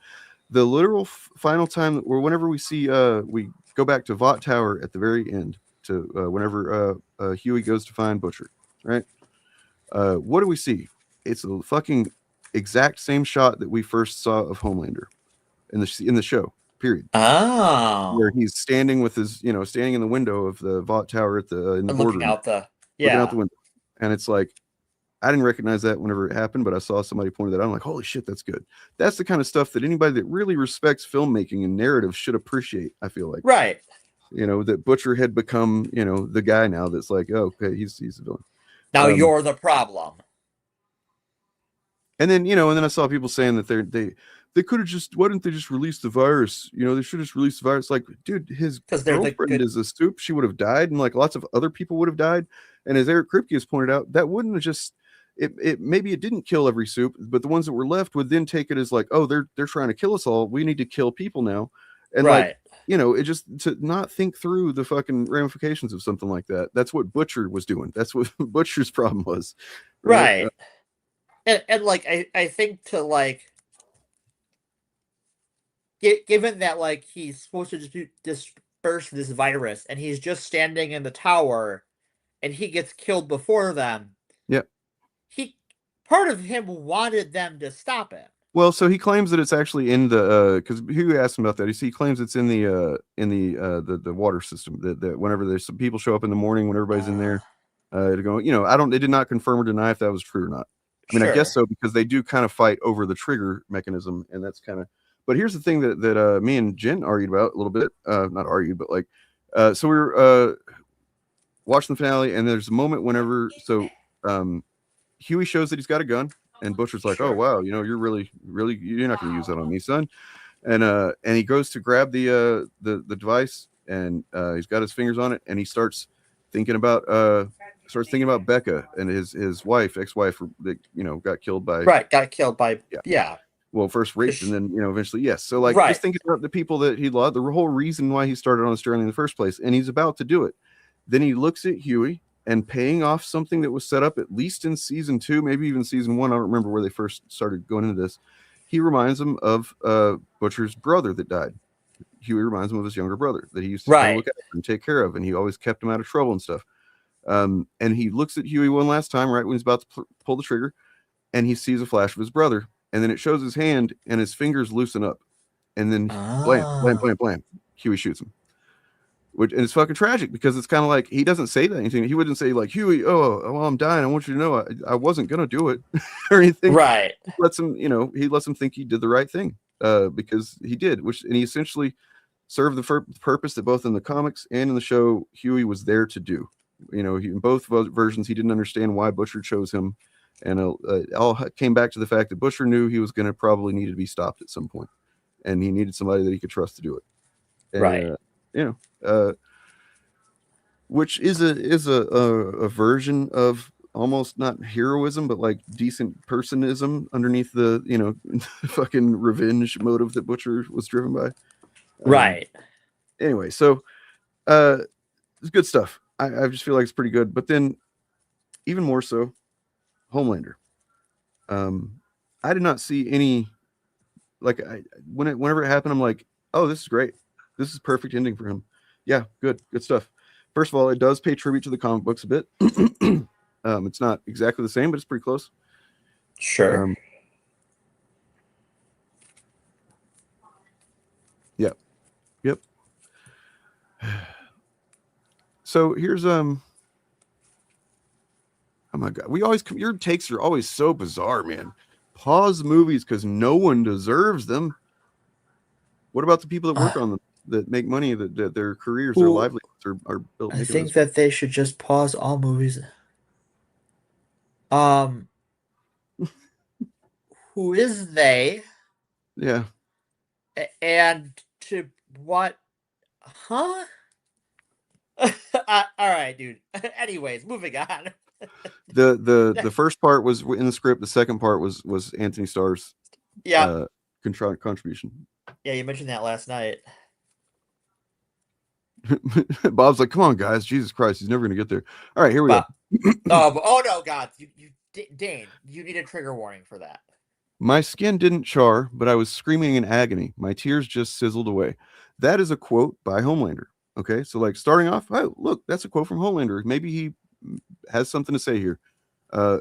the literal final time or whenever we see we go back to Vought Tower at the very end to whenever Huey goes to find Butcher, right? What do we see? It's a fucking exact same shot that we first saw of Homelander in the show. Period. Oh, Where he's standing with his, standing in the window of the Vought Tower at the in the boardroom, looking out the window, and it's like I didn't recognize that whenever it happened, but I saw somebody pointed that out. I'm like, holy shit, that's good. That's the kind of stuff that anybody that really respects filmmaking and narrative should appreciate. I feel like, right. That Butcher had become, the guy now that's like, oh, okay, he's a villain. Now you're the problem. And then, I saw people saying that they could have why didn't they just release the virus? They should have just released the virus. Like, dude, his girlfriend is a stoop. She would have died, and like lots of other people would have died. And as Eric Kripke has pointed out, that wouldn't have just maybe it didn't kill every soup, but the ones that were left would then take it as like, oh, they're trying to kill us all. We need to kill people now. And like, it just to not think through the fucking ramifications of something like that. That's what Butcher was doing. That's what Butcher's problem was. Right. And like I think to like given that like he's supposed to disperse this virus and he's just standing in the tower and he gets killed before them. Yeah. Part of him wanted them to stop him. Well, so he claims that it's actually in the because who asked him about that? He claims it's in the water system. That whenever there's some people show up in the morning when everybody's in there, to go, they did not confirm or deny if that was true or not. I mean, I guess so because they do kind of fight over the trigger mechanism, and that's kind of. But here's the thing that me and Jen argued about a little bit. Not argued, but like, so we were watching the finale, and there's a moment whenever Huey shows that he's got a gun. And Butcher's like, oh wow, you're really, you're not going to use that on me, son. And he goes to grab the device, and he's got his fingers on it, and he starts thinking about Becca and his wife, ex-wife, that got killed by well, first raped and then eventually yes. So like just thinking about the people that he loved, the whole reason why he started on this journey in the first place, and he's about to do it. Then he looks at Huey. And paying off something that was set up at least in season 2, maybe even season 1. I don't remember where they first started going into this. He reminds him of Butcher's brother that died. Huey reminds him of his younger brother that he used to kind of look after and take care of, and he always kept him out of trouble and stuff. And he looks at Huey one last time, right when he's about to pull the trigger, and he sees a flash of his brother, and then it shows his hand, and his fingers loosen up, and then blam, Huey shoots him. And it's fucking tragic because it's kind of like he doesn't say that anything. He wouldn't say like, Huey, oh, I'm dying. I want you to know I wasn't gonna do it or anything. Right. He lets him think he did the right thing because he did, and he essentially served the purpose that both in the comics and in the show Huey was there to do. In both versions he didn't understand why Butcher chose him, and it all came back to the fact that Butcher knew he was going to probably need to be stopped at some point, and he needed somebody that he could trust to do it. And, which is a version of almost not heroism, but like decent personism underneath the fucking revenge motive that Butcher was driven by. Right. Anyway, so it's good stuff. I just feel like it's pretty good. But then, even more so, Homelander. I did not see any whenever it happened, I'm like, oh, this is great. This is perfect ending for him. Yeah, good stuff. First of all, it does pay tribute to the comic books a bit. It's not exactly the same, but it's pretty close. Sure. Yep. So here's oh my god, your takes are always so bizarre, man. Pause movies because no one deserves them. What about the people that work on them, that make money, that their careers, their livelihoods are built? I think that they should just pause all movies. Who is they? Yeah. And to what? Huh? All right, dude. Anyways, moving on. The first part was in the script. The second part was Anthony Starr's contribution. Yeah, you mentioned that last night. Bob's like, come on, guys, Jesus Christ, he's never gonna get there. All right, here we go. Oh no, God, Dane, you need a trigger warning for that. My skin didn't char, but I was screaming in agony. My tears just sizzled away. That is a quote by Homelander. Okay, so like starting off, oh look, that's a quote from Homelander. Maybe he has something to say here, and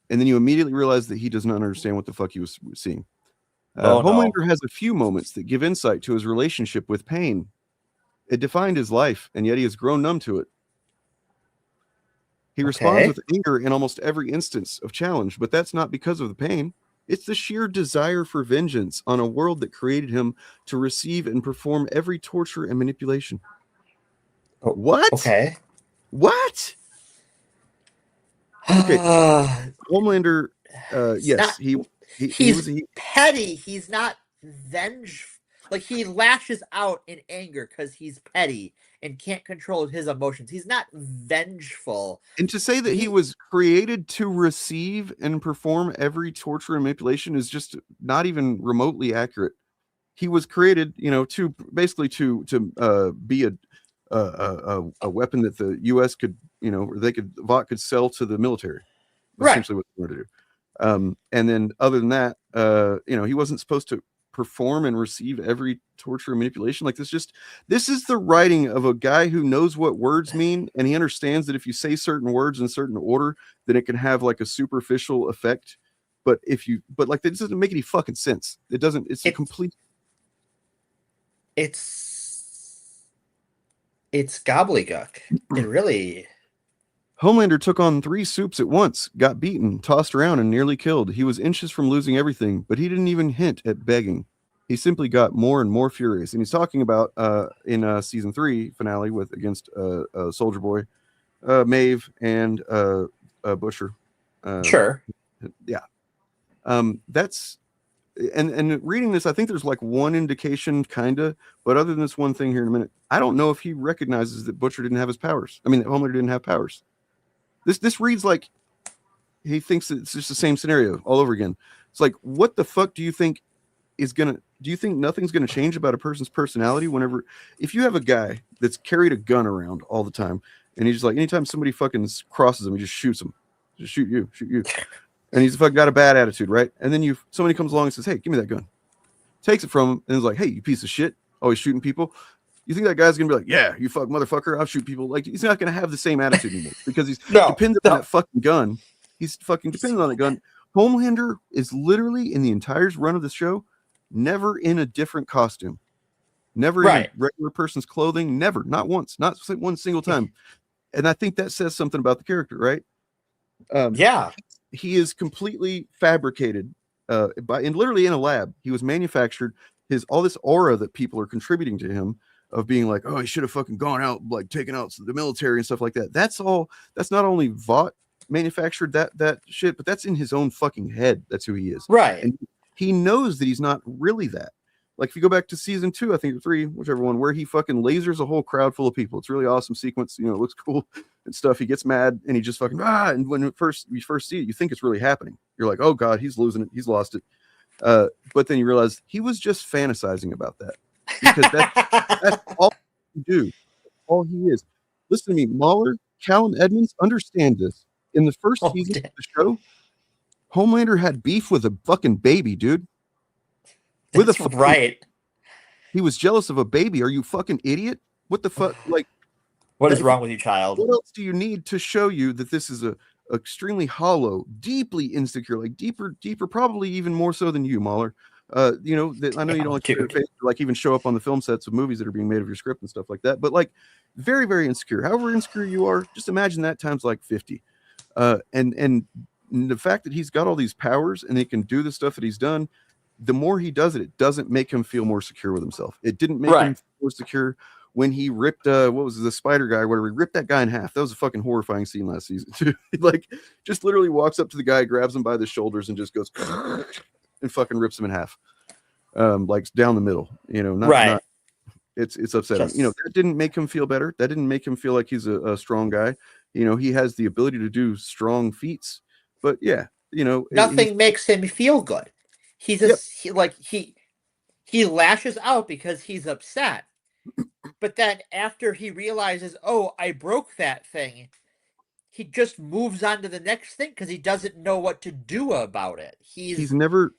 then you immediately realize that he does not understand what the fuck he was seeing. Homelander has a few moments that give insight to his relationship with pain. It defined his life, and yet he has grown numb to it. He responds with anger in almost every instance of challenge, but that's not because of the pain. It's the sheer desire for vengeance on a world that created him to receive and perform every torture and manipulation. What? Okay. What? Okay. Homelander, yes, he's petty. He's not vengeful. Like, he lashes out in anger because he's petty and can't control his emotions. He's not vengeful. And to say that he was created to receive and perform every torture and manipulation is just not even remotely accurate. He was created, to basically to be a weapon that the U.S. could, Vought could sell to the military. Right. Essentially what they wanted to do. And then other than that, he wasn't supposed to perform and receive every torture and manipulation. Like this is the writing of a guy who knows what words mean, and he understands that if you say certain words in certain order, then it can have like a superficial effect. But like that doesn't make any fucking sense. It's a complete. It's gobbledygook. It really. Homelander took on 3 soups at once, got beaten, tossed around, and nearly killed. He was inches from losing everything, but he didn't even hint at begging. He simply got more and more furious. And he's talking about in season 3 finale against Soldier Boy, Maeve, and Busher. Sure. Yeah. That's and reading this, I think there's like one indication, kinda, but other than this one thing here in a minute, I don't know if he recognizes that Butcher didn't have his powers. I mean, that Homelander didn't have powers. This reads like he thinks it's just the same scenario all over again. It's like, what the fuck do you think do you think nothing's gonna change about a person's personality if you have a guy that's carried a gun around all the time, and he's just like, anytime somebody fucking crosses him, he just shoots him. Just shoot you. And he's fucking got a bad attitude, right? And then somebody comes along and says, hey, give me that gun. Takes it from him and is like, hey, you piece of shit, always shooting people. You think that guy's gonna be like, yeah, you fuck motherfucker, I'll shoot people? Like, he's not gonna have the same attitude anymore because he's dependent on that fucking gun. He's fucking dependent on the gun. Homelander is literally in the entire run of the show never in a different costume, never in a regular person's clothing, never, not once, not one single time. And I think that says something about the character, right? He is completely fabricated literally in a lab. He was manufactured. All this aura that people are contributing to him of being like, oh, he should have fucking gone out, like taken out the military and stuff like that. That's not only Vought manufactured that shit, but that's in his own fucking head. That's who he is. Right. And he knows that he's not really that. Like if you go back to season 2, I think, or 3, whichever one, where he fucking lasers a whole crowd full of people. It's a really awesome sequence. It looks cool and stuff. He gets mad and he just fucking and when you first see it, you think it's really happening. You're like, oh God, he's losing it. He's lost it. But then you realize he was just fantasizing about that because that's all he do. That's all he is. Listen to me, Mauler, Callum Edmunds, understand this. In the first season of the show, Homelander had beef with a fucking baby, dude. Right. He was jealous of a baby. Are you fucking idiot? What the fuck? Like, what is wrong with you, child? What else do you need to show you that this is a extremely hollow, deeply insecure, like deeper, probably even more so than you, Mauler, You know, I know you don't like to dude. like even show up on the film sets of movies that are being made of your script and stuff like that. But like, very, very insecure. However insecure you are, just imagine that times like 50. And the fact that he's got all these powers and he can do the stuff that he's done, the more he does it, it doesn't make him feel more secure with himself. It didn't make him feel more secure when he ripped what was it, the spider guy, whatever, he ripped that guy in half. That was a fucking horrifying scene last season. Like, just literally walks up to the guy, grabs him by the shoulders, and just goes and fucking rips him in half. Like down the middle, you know, not it's upsetting. You know, that didn't make him feel better. That didn't make him feel like he's a strong guy. You know, he has the ability to do strong feats, but yeah, you know, nothing makes him feel good. He's he lashes out because he's upset. But then after he realizes, oh, I broke that thing, he just moves on to the next thing because he doesn't know what to do about it. He's never,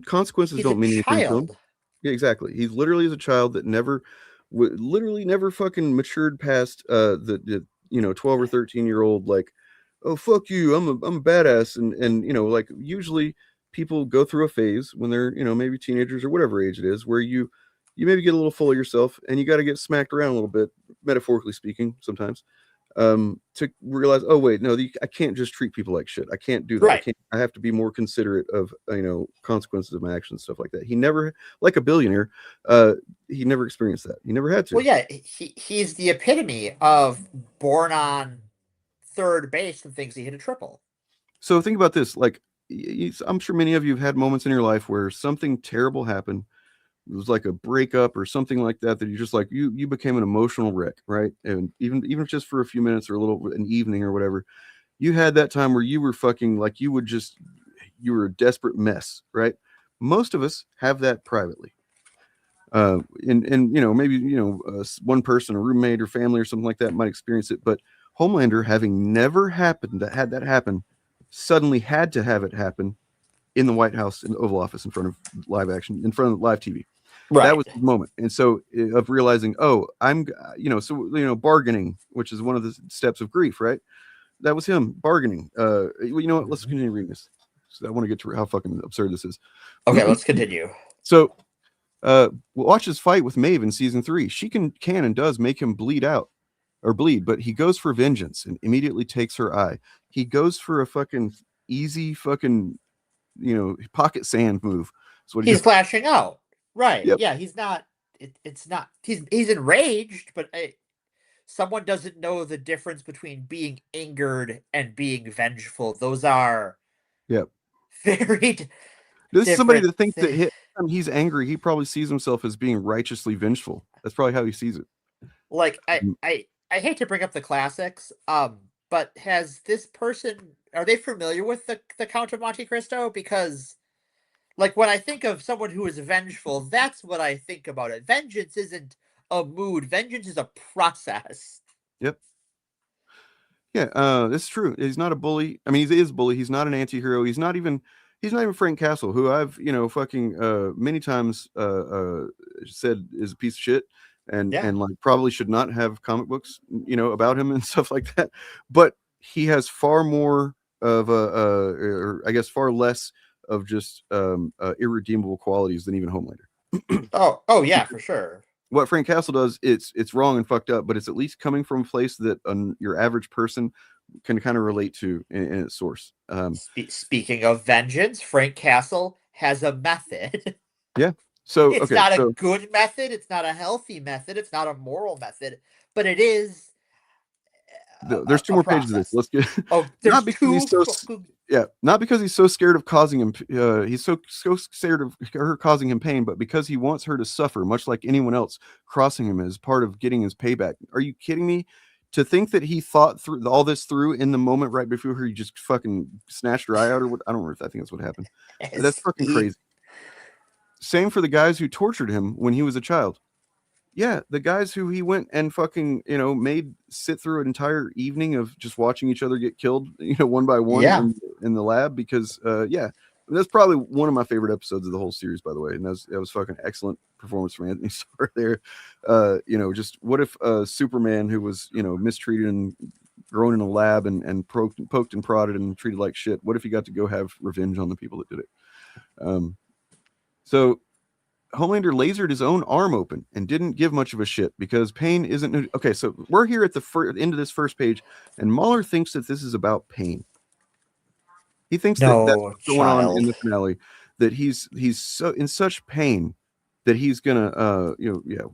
consequences don't mean anything to him. Yeah, exactly. He's literally is a child that literally never fucking matured past the 12 or 13-year-old, like, oh fuck you, I'm a badass, and you know, like, usually people go through a phase when they're, you know, maybe teenagers or whatever age it is, where you maybe get a little full of yourself and you got to get smacked around a little bit, metaphorically speaking, sometimes, to realize, oh wait, no, I can't just treat people like shit. I can't do that. Right. I have to be more considerate of, you know, consequences of my actions, stuff like that. He never, like a billionaire, he never experienced that. He never had to. Well, yeah, he's the epitome of born on third base and thinks he hit a triple. So think about this. Like, I'm sure many of you have had moments in your life where something terrible happened. It was like a breakup or something like that, that you just like, you became an emotional wreck, right? And even if just for a few minutes or an evening or whatever, you had that time where you were fucking like, you were a desperate mess, right? Most of us have that privately. And you know, maybe, you know, one person, a roommate or family or something like that might experience it, but Homelander, having never had that happen, suddenly had to have it happen in the White House, in the Oval Office, in front of live action, in front of live TV. Right. That was the moment. And so of realizing, oh, I'm, you know, so, you know, bargaining, which is one of the steps of grief, right? That was him bargaining. You know what? Let's continue reading this. So I want to get to how fucking absurd this is. Okay, let's continue. So watch his fight with Maeve in season 3. She can and does make him bleed, but he goes for vengeance and immediately takes her eye. He goes for a fucking easy fucking, you know, pocket sand move. That's what he's flashing out. Right. Yep. Yeah, he's not. It's not. He's enraged, but someone doesn't know the difference between being angered and being vengeful. Those are very. This is somebody that thinks that he's angry. He probably sees himself as being righteously vengeful. That's probably how he sees it. Like I hate to bring up the classics, but has this person, are they familiar with the Count of Monte Cristo? Because, like, when I think of someone who is vengeful, that's what I think about it. Vengeance isn't a mood. Vengeance is a process. Yep. Yeah, it's true. He's not a bully. I mean, he is a bully. He's not an anti-hero. He's not even Frank Castle, who I've, you know, fucking many times said is a piece of shit and like probably should not have comic books, you know, about him and stuff like that. But he has far more of or I guess far less of just irredeemable qualities than even Homelander. oh yeah, for sure. What Frank Castle does, it's wrong and fucked up, but it's at least coming from a place that your average person can kind of relate to in its source. Speaking of vengeance, Frank Castle has a method. Yeah. So it's not a good method. It's not a healthy method. It's not a moral method, but it is. There's 2 more pages of this. Let's get. Not because he's so scared of causing him. He's so scared of her causing him pain, but because he wants her to suffer, much like anyone else crossing him as part of getting his payback. Are you kidding me? To think that he thought through all this through in the moment right before he just fucking snatched her eye out, or what? I don't remember. I think that's what happened. That's fucking crazy. Same for the guys who tortured him when he was a child. Yeah, the guys who he went and fucking, you know, made sit through an entire evening of just watching each other get killed, you know, one by one in the lab, because that's probably one of my favorite episodes of the whole series, by the way. And that was fucking excellent performance from Anthony Starr there. You know, just what if Superman, who was, you know, mistreated and thrown in a lab and poked and prodded and treated like shit, what if he got to go have revenge on the people that did it? So Homelander lasered his own arm open and didn't give much of a shit because pain isn't okay. So we're here at the end of this first page, and Mauler thinks that this is about pain. He thinks that that's No, what's going on in child. the finale. That he's so in such pain that he's gonna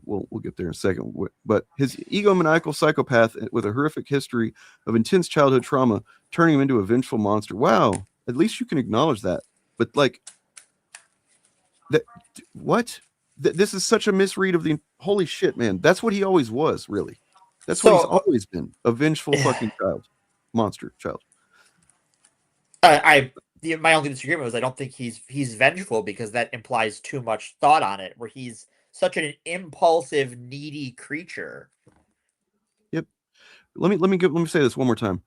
we'll get there in a second. But his egomaniacal psychopath with a horrific history of intense childhood trauma turning him into a vengeful monster. Wow, at least you can acknowledge that. But like that, what? This is such a misread of the holy shit, man. That's what he always was, really. That's what he's So- always been, a vengeful fucking child, monster child. My only disagreement was I don't think he's vengeful because that implies too much thought on it, where he's such an impulsive, needy creature. Yep. Let me say this one more time.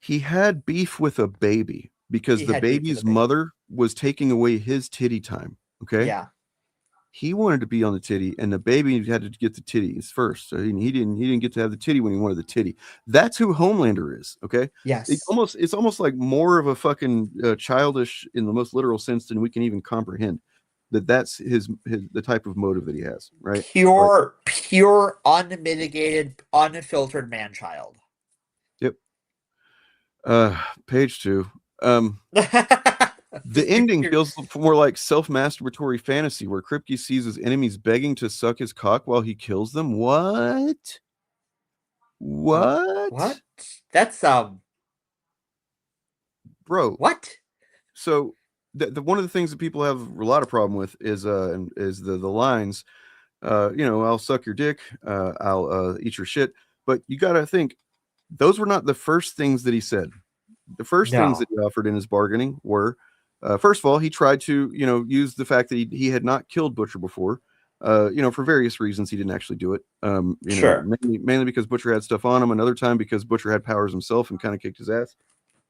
He had beef with a baby because He the had beef with baby's a baby. mother was taking away his titty time. Okay. Yeah. He wanted to be on the titty, and the baby had to get the titties first. So he didn't get to have the titty when he wanted the titty. That's who Homelander is. Okay. Yes. It's almost like more of a fucking childish in the most literal sense than we can even comprehend. That's his the type of motive that he has, right? Pure, unmitigated, unfiltered man-child. Yep. Page 2. The ending feels more like self-masturbatory fantasy where Kripke sees his enemies begging to suck his cock while he kills them. What? What? That's bro. What? So the one of the things that people have a lot of problem with is the lines, I'll suck your dick, I'll eat your shit. But you got to think those were not the first things that he said. The first things that he offered in his bargaining were, first of all, he tried to, use the fact that he had not killed Butcher before, for various reasons. He didn't actually do it. Sure. Mainly because Butcher had stuff on him. Another time because Butcher had powers himself and kind of kicked his ass.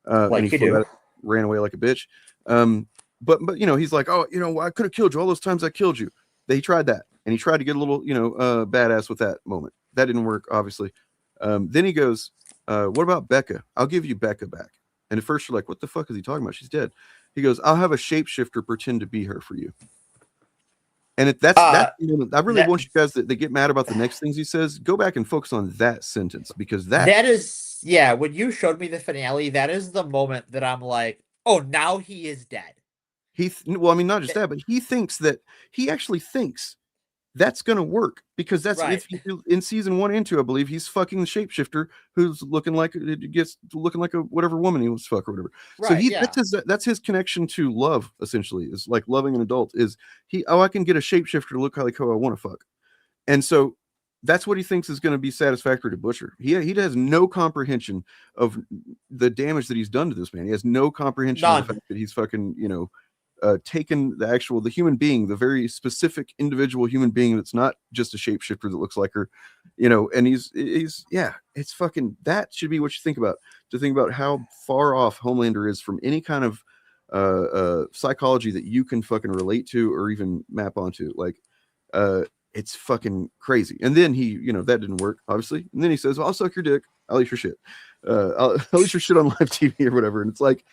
Like and he you do. ran away like a bitch. But he's like, oh, I could have killed you all those times I killed you. He tried that, and he tried to get a little, badass with that moment. That didn't work, obviously. Then he goes, what about Becca? I'll give you Becca back. And at first you're like, what the fuck is he talking about? She's dead. He goes, I'll have a shapeshifter pretend to be her for you. And if that's I really want you guys that get mad about the next things he says, go back and focus on that sentence, because that is when you showed me the finale, that is the moment that I'm like, oh, now he is dead. Not just that, but he actually thinks that's going to work, because that's Right. In season 1 and 2, I believe he's fucking the shapeshifter who's looking like a whatever woman he wants to fuck or whatever. Right, So that's his connection to love, essentially, is like loving an adult. Is I can get a shapeshifter to look like how I want to fuck, and so that's what he thinks is going to be satisfactory to Butcher. He has no comprehension of the damage that he's done to this man. He has no comprehension of the fact that he's fucking taken the human being, the very specific individual human being that's not just a shapeshifter that looks like her, and it's fucking, that should be what you think about, to think about how far off Homelander is from any kind of psychology that you can fucking relate to or even map onto. Like, it's fucking crazy. And then he, that didn't work, obviously. And then he says, well, I'll suck your dick, I'll eat your shit, I'll eat your shit on live TV or whatever. And it's like,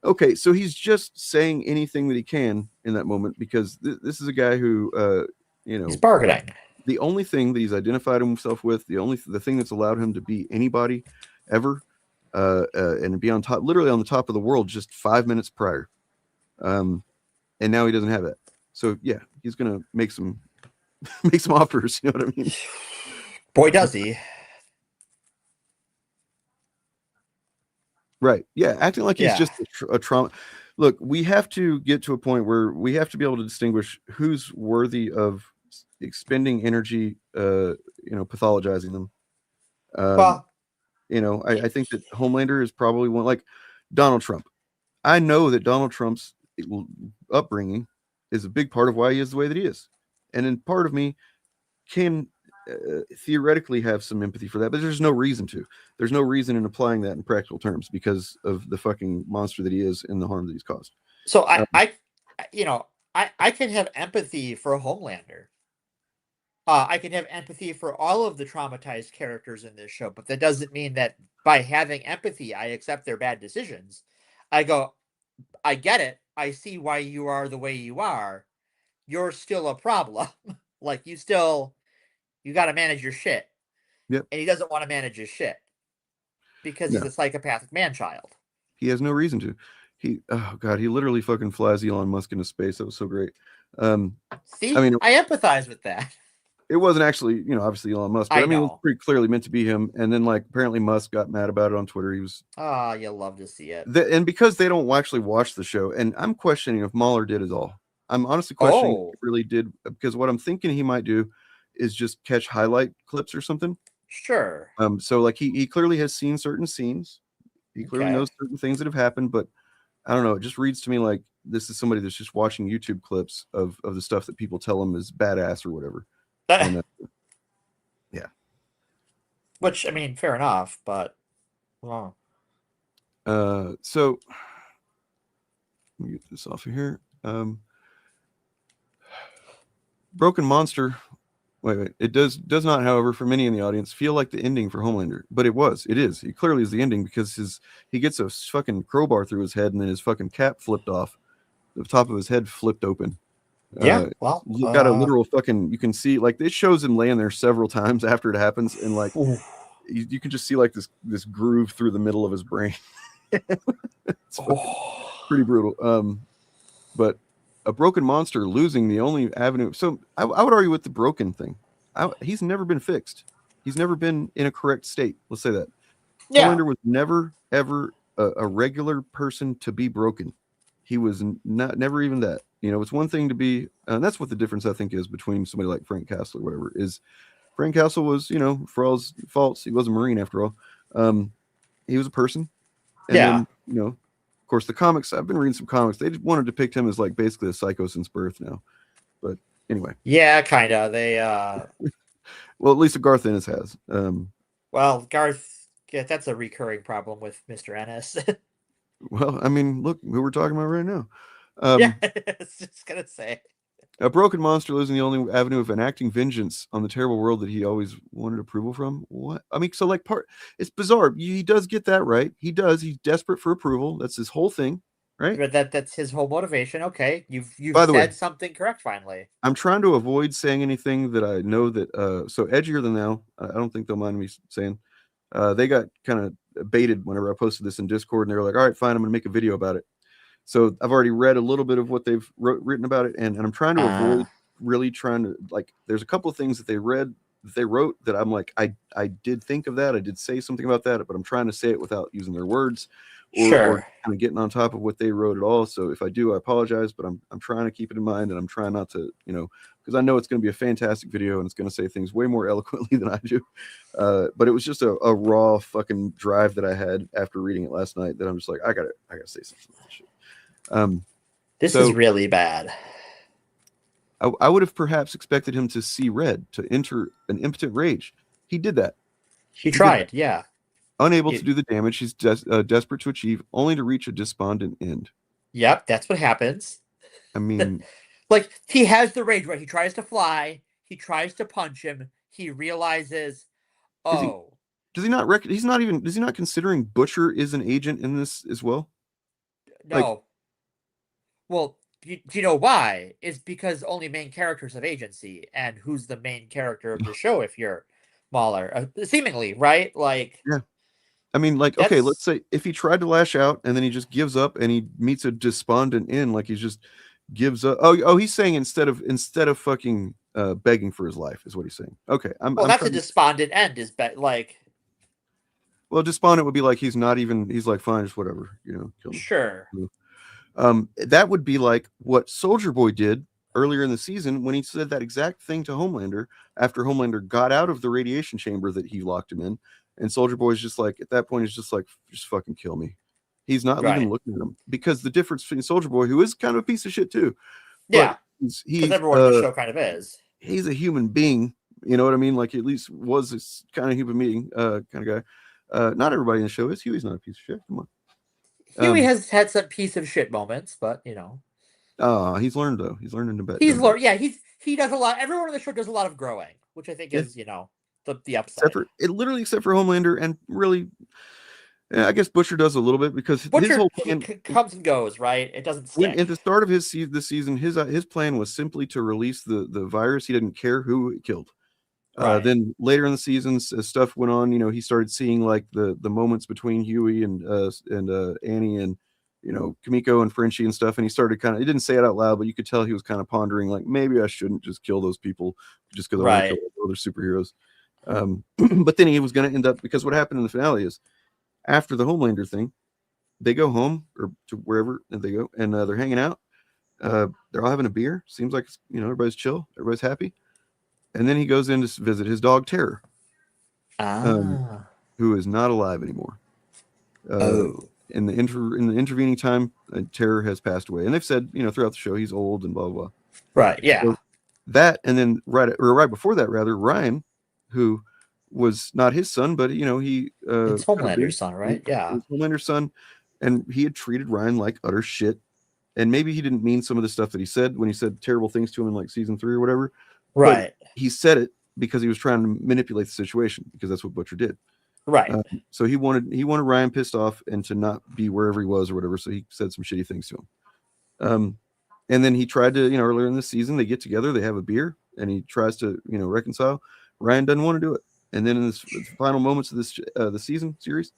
okay, so he's just saying anything that he can in that moment, because this is a guy who, he's bargaining. The only thing that he's identified himself with, the thing that's allowed him to be anybody ever, and be literally on the top of the world just 5 minutes prior, and now he doesn't have it. So yeah, he's gonna make some offers. You know what I mean? Boy, does he. Right. Yeah. Acting like he's just a trauma. Look, we have to get to a point where we have to be able to distinguish who's worthy of expending energy, pathologizing them. I think that Homelander is probably one, like Donald Trump. I know that Donald Trump's upbringing is a big part of why he is the way that he is. And then part of me can theoretically have some empathy for that, but there's no reason to. There's no reason in applying that in practical terms because of the fucking monster that he is and the harm that he's caused. So I can have empathy for Homelander. I can have empathy for all of the traumatized characters in this show, but that doesn't mean that by having empathy, I accept their bad decisions. I go, I get it. I see why you are the way you are. you're still a problem. Like, you got to manage your shit. Yep. And he doesn't want to manage his shit because he's No. a psychopathic man-child. He has no reason to. Oh god, he literally fucking flies Elon Musk into space. That was so great. See, I mean, I empathize with that. it wasn't actually, obviously Elon Musk, but I I mean, it was know. pretty clearly meant to be him. And then, like, apparently Musk got mad about it on Twitter. He was, Ah, you love to see it. and because they don't actually watch the show, and I'm questioning if Mauler did it all. I'm honestly questioning if he really did, because what I'm thinking he might do is just catch highlight clips or something. Sure. So like he clearly has seen certain scenes. He clearly knows certain things that have happened, but I don't know. It just reads to me like this is somebody that's just watching YouTube clips of the stuff that people tell him is badass or whatever. And, yeah. Which, I mean, fair enough, but So let me get this off of here. Broken Monster. Wait. It does not, however, for many in the audience, feel like the ending for Homelander. But it is. It clearly is the ending because he gets a fucking crowbar through his head and then his fucking cap flipped off. The top of his head flipped open. Yeah, well, got a literal fucking. You can see like it shows him laying there several times after it happens, and like you can just see like this groove through the middle of his brain. It's pretty brutal. But a broken monster losing the only avenue. So I would argue with the broken thing. He's never been fixed. He's never been in a correct state. Let's say that. Yeah. Homelander was never ever a regular person to be broken. He was never even that. It's one thing to be, and that's what the difference I think is between somebody like Frank Castle or whatever. Is Frank Castle was, for all his faults, he was a Marine after all. He was a person. And then, of course, the comics. I've been reading some comics. They just want to depict him as like basically a psycho since birth now. But anyway. Yeah, kind of. They well, at least Garth Ennis has. Well, Garth, yeah, that's a recurring problem with Mr. Ennis. Well, I mean, look who we're talking about right now. Yeah, I was just gonna say. A broken monster losing the only avenue of enacting vengeance on the terrible world that he always wanted approval from. What? I mean, so like it's bizarre. He does get that right. He does. He's desperate for approval. That's his whole thing, right? But that's his whole motivation. Okay, you've said something correct finally. I'm trying to avoid saying anything that I know that so edgier than now. I don't think they'll mind me saying. They got kind of baited whenever I posted this in Discord, and they were like, "All right, fine, I'm going to make a video about it." So I've already read a little bit of what they've written about it, and I'm trying to avoid really trying to like. There's a couple of things that they wrote that I'm like, I did think of that, I did say something about that, but I'm trying to say it without using their words or kind of getting on top of what they wrote at all. So if I do, I apologize, but I'm trying to keep it in mind, and I'm trying not to, because I know it's going to be a fantastic video and it's going to say things way more eloquently than I do. But it was just a raw fucking drive that I had after reading it last night that I'm just like, I gotta say something about this shit. This is really bad. I would have perhaps expected him to see red, to enter an impotent rage. He did that. He tried, yeah. Unable to do the damage he's desperate to achieve, only to reach a despondent end. Yep, that's what happens. I mean, like he has the rage, right? He tries to fly. He tries to punch him. He realizes, does he not is he not considering Butcher is an agent in this as well? No. Well, do you know why? It's because only main characters have agency, and who's the main character of the show if you're Mauler? Seemingly, right? Like, yeah. I mean, like, okay, let's say if he tried to lash out and then he just gives up and he meets a despondent end, like he just gives up. Oh, he's saying instead of fucking begging for his life is what he's saying. Okay, that's a despondent end. Is like. Well, despondent would be like he's like fine, just whatever, kill him. Sure. That would be like what Soldier Boy did earlier in the season when he said that exact thing to Homelander after Homelander got out of the radiation chamber that he locked him in, and Soldier Boy is just like at that point he's just like just fucking kill me. He's not even looking at him because the difference between Soldier Boy, who is kind of a piece of shit too, yeah, because everyone in the show kind of is. He's a human being, you know what I mean? Like he at least was this kind of human being, kind of guy. Not everybody in the show is. Huey's not a piece of shit. Come on. Huey has had some piece of shit moments, but he's learned though. He's learning a bit. He's learned. Yeah, he does a lot. Everyone on the show does a lot of growing, which I think is the upside. Except for Homelander, and really, I guess Butcher does a little bit because his Butcher whole plan comes and goes, right? It doesn't when stick. at the start of this season, his plan was simply to release the virus. He didn't care who it killed. Right. Then later in the seasons, as stuff went on, he started seeing like the moments between Huey and Annie and Kimiko and Frenchie and stuff, and he started he didn't say it out loud, but you could tell he was kind of pondering like maybe I shouldn't just kill those people just because I want to kill other superheroes. But then he was going to end up, because what happened in the finale is after the Homelander thing, they go home or to wherever they go, and they're hanging out. They're all having a beer. Seems like everybody's chill, everybody's happy. And then he goes in to visit his dog Terror, who is not alive anymore. In the intervening time, Terror has passed away, and they've said throughout the show he's old and blah blah blah. Right. Yeah. So that, and then right before that, rather, Ryan, who was not his son, but he it's Homelander's son, right? Yeah, Homelander's son, and he had treated Ryan like utter shit. And maybe he didn't mean some of the stuff that he said when he said terrible things to him in like season 3 or whatever. Right. But he said it because he was trying to manipulate the situation, because that's what Butcher did. Right. So he wanted Ryan pissed off and to not be wherever he was or whatever. So he said some shitty things to him. And then he tried to, earlier in the season, they get together, they have a beer, and he tries to, reconcile. Ryan doesn't want to do it. And then in the final moments of this the season series,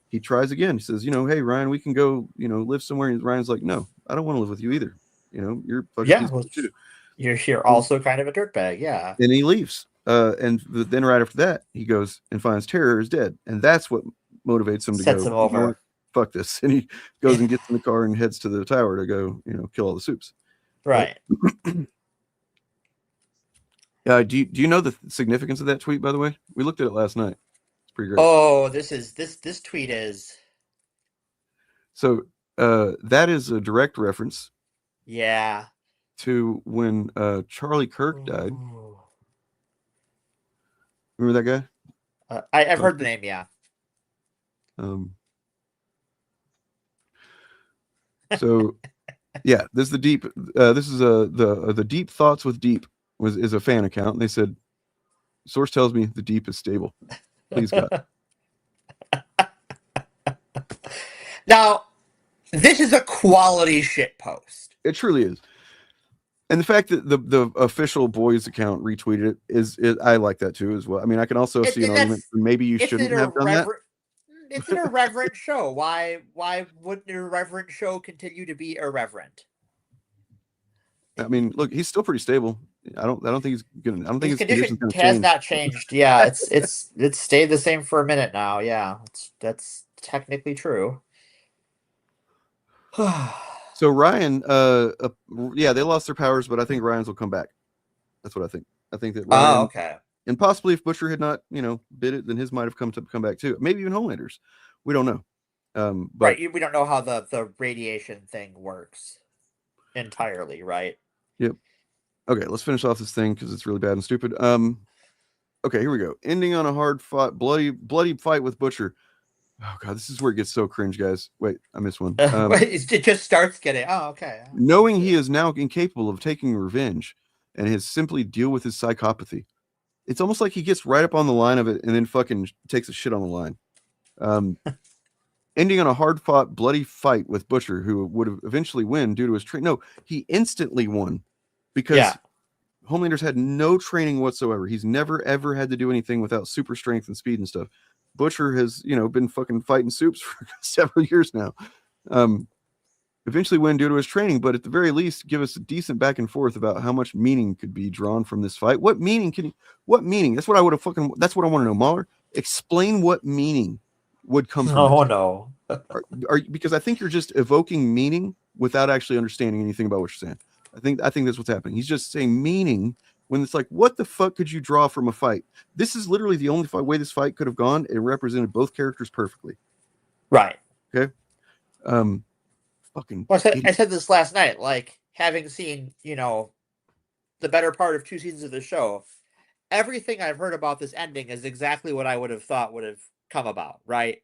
he tries again. He says, hey, Ryan, we can go, live somewhere. And Ryan's like, no, I don't want to live with you either. You're fucking too. You're also kind of a dirtbag. Yeah. And he leaves. And then right after that, he goes and finds Terror is dead. And that's what motivates him to Sets him over. Fuck this. And he goes and gets in the car and heads to the tower to go, kill all the Supes. Right. Do you know the significance of that tweet, by the way? We looked at it last night. It's pretty great. Oh, this tweet is. So that is a direct reference. Yeah. To when Charlie Kirk died. Remember that guy? I've heard the name. Yeah. So yeah, this is the deep. This is the Deep Thoughts with Deep is a fan account, and they said, source tells me the Deep is stable. Please God. Now, this is a quality shit post. It truly is. And the fact that the official boys account retweeted it I like that too as well. I mean, I can also see an argument for maybe you shouldn't have done that. It's an irreverent show. Why wouldn't an irreverent show continue to be irreverent? I mean, look, he's still pretty stable. I don't think he's gonna. I don't think his condition has change. Not changed. Yeah, it's stayed the same for a minute now. Yeah, that's technically true. So Ryan, yeah, they lost their powers, but I think Ryan's will come back. That's what I think. I think that Ryan, okay. And possibly if Butcher had not, bid it, then his might have come back too. Maybe even Homelander's. We don't know. But, right, we don't know how the radiation thing works entirely, right? Yep. Okay, let's finish off this thing because it's really bad and stupid. Okay, here we go. Ending on a hard-fought, bloody fight with Butcher. Oh god, this is where it gets so cringe, guys. Wait, I missed one. It just starts getting. Oh, okay. Knowing he is now incapable of taking revenge, and has simply deal with his psychopathy. It's almost like he gets right up on the line of it and then fucking takes a shit on the line. Ending on a hard-fought, bloody fight with Butcher, who would have eventually win due to his training. No, he instantly won because Homelander's had no training whatsoever. He's never ever had to do anything without super strength and speed and stuff. Butcher has, been fucking fighting Supes for several years now. Eventually win due to his training, but at the very least, give us a decent back and forth about how much meaning could be drawn from this fight. What meaning? That's what I want to know, Mauler. Explain what meaning would come from this. No. Because I think you're just evoking meaning without actually understanding anything about what you're saying. I think that's what's happening. He's just saying meaning when it's like, what the fuck could you draw from a fight? This is literally the only way this fight could have gone. It represented both characters perfectly. Right. Okay. Fucking. Well, I said this last night. Like, having seen, the better part of 2 seasons of the show, everything I've heard about this ending is exactly what I would have thought would have come about. Right.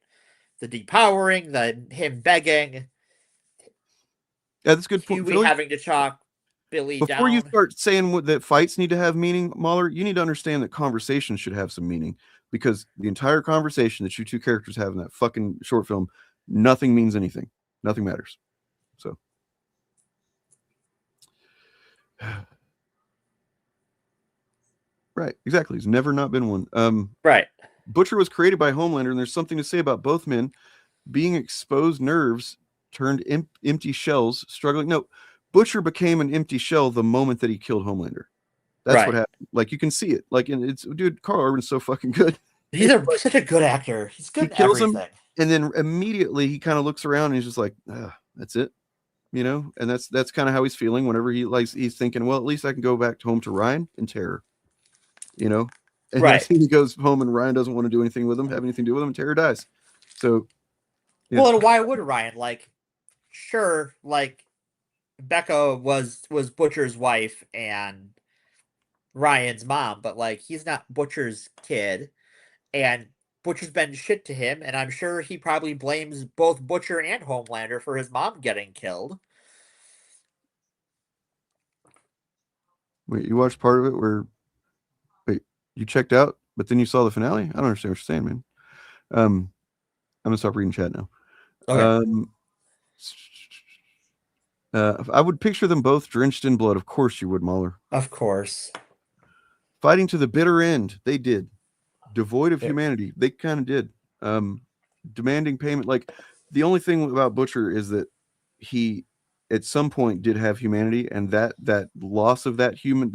The depowering, him begging. Yeah, that's a good point. Huey having to chalk Billy Before down. you start saying that fights need to have meaning, Mauler, you need to understand that conversations should have some meaning. because the entire conversation that you two characters have in that fucking short film, nothing means anything. Nothing matters. So. Right, exactly. He's never not been one. Right. Butcher was created by Homelander, and there's something to say about both men being exposed nerves turned empty shells, struggling. No, Butcher became an empty shell the moment that he killed Homelander. That's what happened. Like, you can see it. Like, and it's, dude, Carl Urban's so fucking good. He's such a good actor. He's good He kills everything. him, and then immediately he kind of looks around and he's just like, that's it. You know, and that's kind of how he's feeling whenever he's thinking, well, at least I can go back home to Ryan and Terror. You know, and right. he goes home and Ryan doesn't want to do anything with him, have anything to do with him, and Terror dies. So, yeah. Well, and why would Ryan? Like, sure, like Becca was Butcher's wife and Ryan's mom, but like he's not Butcher's kid, and Butcher's been shit to him, and I'm sure he probably blames both Butcher and Homelander for his mom getting killed. Wait, you watched part of it where you checked out, but then you saw the finale? I don't understand what you're saying, man. I'm gonna stop reading chat now. Okay. I would picture them both drenched in blood. Of course you would, Mauler. Of course. Fighting to the bitter end. They did. Devoid of humanity. They kind of did. Demanding payment. Like, the only thing about Butcher is that he at some point did have humanity, and that loss of that human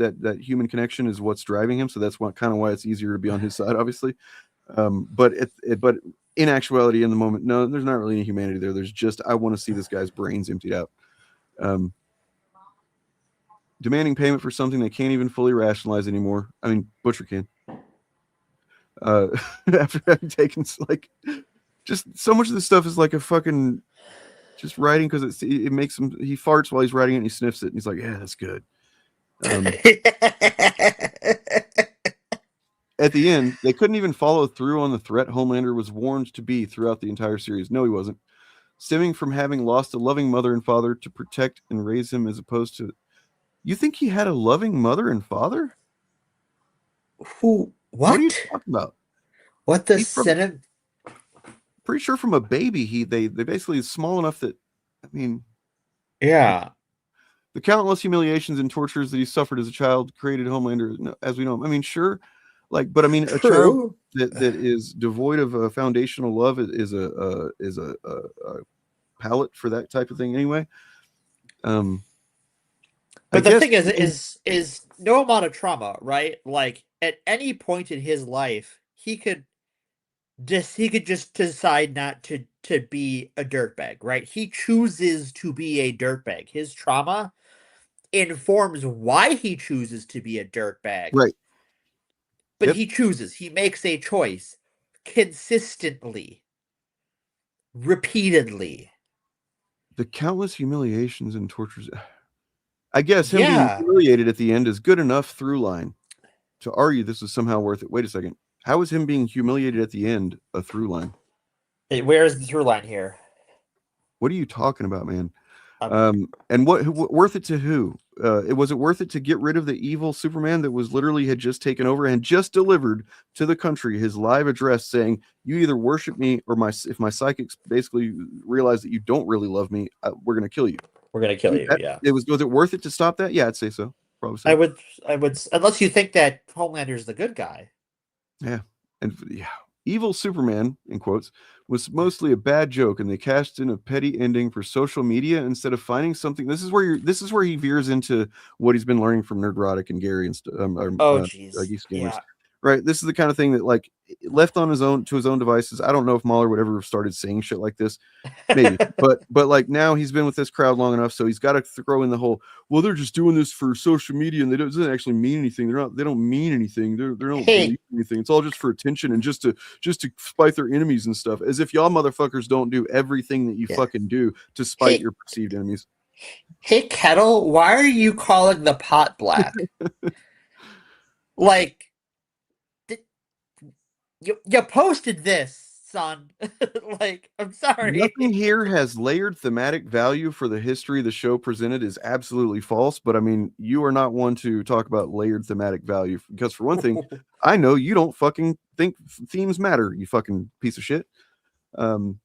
connection is what's driving him. So that's why it's easier to be on his side, obviously. But in actuality, in the moment, no, there's not really any humanity there. There's just, I want to see this guy's brains emptied out. Demanding payment for something they can't even fully rationalize anymore. I mean, Butcher can. After having taken, like, just so much of this stuff is like a fucking just writing, because it makes him, he farts while he's writing it and he sniffs it and he's like, yeah, that's good. At the end, they couldn't even follow through on the threat Homelander was warned to be throughout the entire series. No, he wasn't. Stemming from having lost a loving mother and father to protect and raise him, as opposed to... You think he had a loving mother and father? Who? What are you talking about? What the cinema? Pretty sure from a baby, they basically is small enough that, I mean... Yeah. The countless humiliations and tortures that he suffered as a child created Homelander, as we know him. I mean, sure... Like, but I mean, a child that is devoid of a foundational love is a palette for that type of thing anyway. But the thing is no amount of trauma, right? Like, at any point in his life, he could just decide not to be a dirtbag, right? He chooses to be a dirtbag. His trauma informs why he chooses to be a dirtbag. Right. But he chooses. He makes a choice consistently, repeatedly. The countless humiliations and tortures. I guess him being humiliated at the end is good enough through line to argue this is somehow worth it. Wait a second. How is him being humiliated at the end a through line? Where is the through line here? What are you talking about, man? And what worth it to who? Was it worth it to get rid of the evil Superman that was literally had just taken over and just delivered to the country his live address saying, you either worship me or if my psychics basically realize that you don't really love me, we're going to kill you. We're going to kill you. Yeah. Was it worth it to stop that? Yeah, I'd say so. Probably so. I would, unless you think that Homelander's the good guy. Yeah. And yeah, evil Superman, in quotes, was mostly a bad joke, and they cast in a petty ending for social media instead of finding something. This is where he veers into what he's been learning from Nerdrotic and Gary and jeez. Yeah. Right. This is the kind of thing that, like, left on his own devices. I don't know if Mauler would ever have started saying shit like this, maybe, but like now he's been with this crowd long enough, so he's got to throw in the whole, well, they're just doing this for social media and they doesn't actually mean anything. They don't mean anything. They don't believe anything. It's all just for attention and just to spite their enemies and stuff. As if y'all motherfuckers don't do everything that you fucking do to spite your perceived enemies. Hey, Kettle, why are you calling the pot black? Like, you posted this son. Like, I'm sorry. Nothing here has layered thematic value for the history the show presented is absolutely false. But I mean, you are not one to talk about layered thematic value because, for one thing, I know you don't fucking think themes matter. You fucking piece of shit. Oh,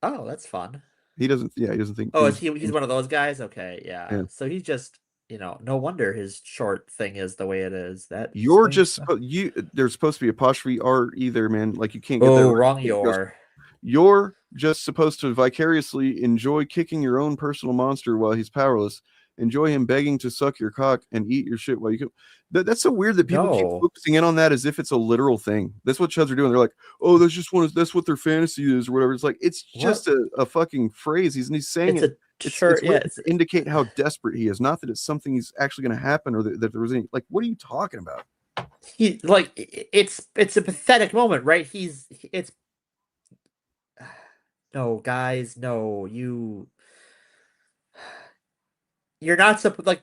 that's fun. He doesn't. Yeah, he doesn't think. Oh, is themes- he's one of those guys? Okay, yeah. Yeah. So he's just, no wonder his short thing is the way it is. That You're stinks. just you. There's supposed to be apostrophe R either, man. Like you can't get that. Oh, right. wrong It goes, your. You're just supposed to vicariously enjoy kicking your own personal monster while he's powerless. Enjoy him begging to suck your cock and eat your shit while you go. That's so weird that people keep No. focusing in on that as if it's a literal thing. That's what chuds are doing. They're like, oh, that's what their fantasy is or whatever. It's like it's just a fucking phrase. He's saying It's it. a shirt, yeah. It's to indicate how desperate he is, not that it's something he's actually going to happen or that there was any. Like, what are you talking about? He like it's a pathetic moment, right? It's no, guys, no, you're not supposed like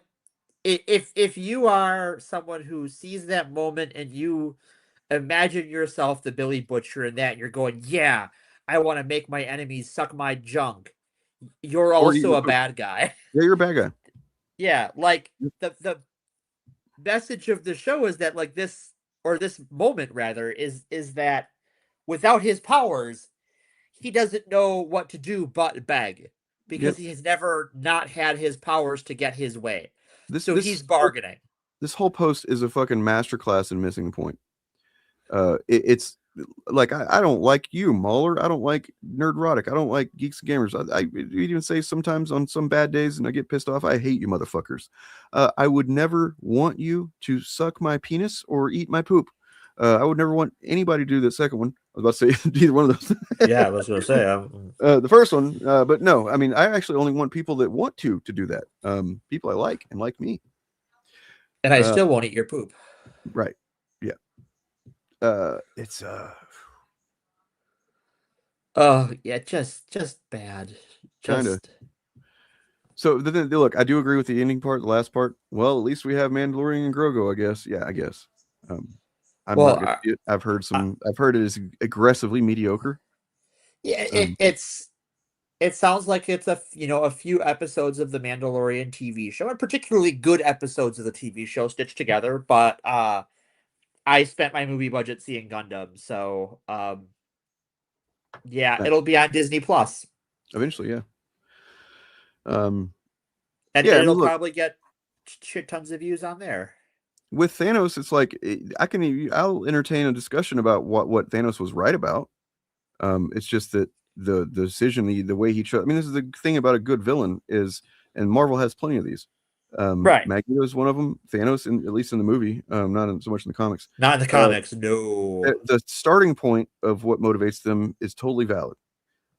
if you are someone who sees that moment and you imagine yourself the Billy Butcher in that, and you're going, yeah, I want to make my enemies suck my junk. You're also a bad guy. Yeah, you're a bad guy. Yeah, like the message of the show is that like this moment rather is that without his powers, he doesn't know what to do but beg because he has never not had his powers to get his way. So he's bargaining. This whole post is a fucking masterclass in missing the point. It's like I don't like you, Mauler. I don't like Nerdrotic. I don't like Geeks and Gamers. I even say sometimes on some bad days and I get pissed off, I hate you motherfuckers. I would never want you to suck my penis or eat my poop. I would never want anybody to do the second one. I was about to say either one of those. Yeah, I was going to say the first one, but no. I mean, I actually only want people that want to do that. People I like and like me. And I still won't eat your poop. Right. Yeah. It's oh yeah, just bad. Kinda. So look, I do agree with the ending part, the last part. Well, at least we have Mandalorian and Grogu, I guess. Yeah, I guess. I'm not gonna see it. I've heard it is aggressively mediocre. Yeah, it sounds like it's a few episodes of the Mandalorian TV show, and particularly good episodes of the TV show stitched together. But I spent my movie budget seeing Gundam, so yeah, it'll be on Disney Plus eventually. Yeah. And it'll probably get shit tons of views on there. With Thanos, it's like I'll entertain a discussion about what Thanos was right about. It's just that the decision, the way he chose. I mean, this is the thing about a good villain is, and Marvel has plenty of these. Right. Magneto is one of them. Thanos, at least in the movie, not so much in the comics. Not in the comics, no. The starting point of what motivates them is totally valid.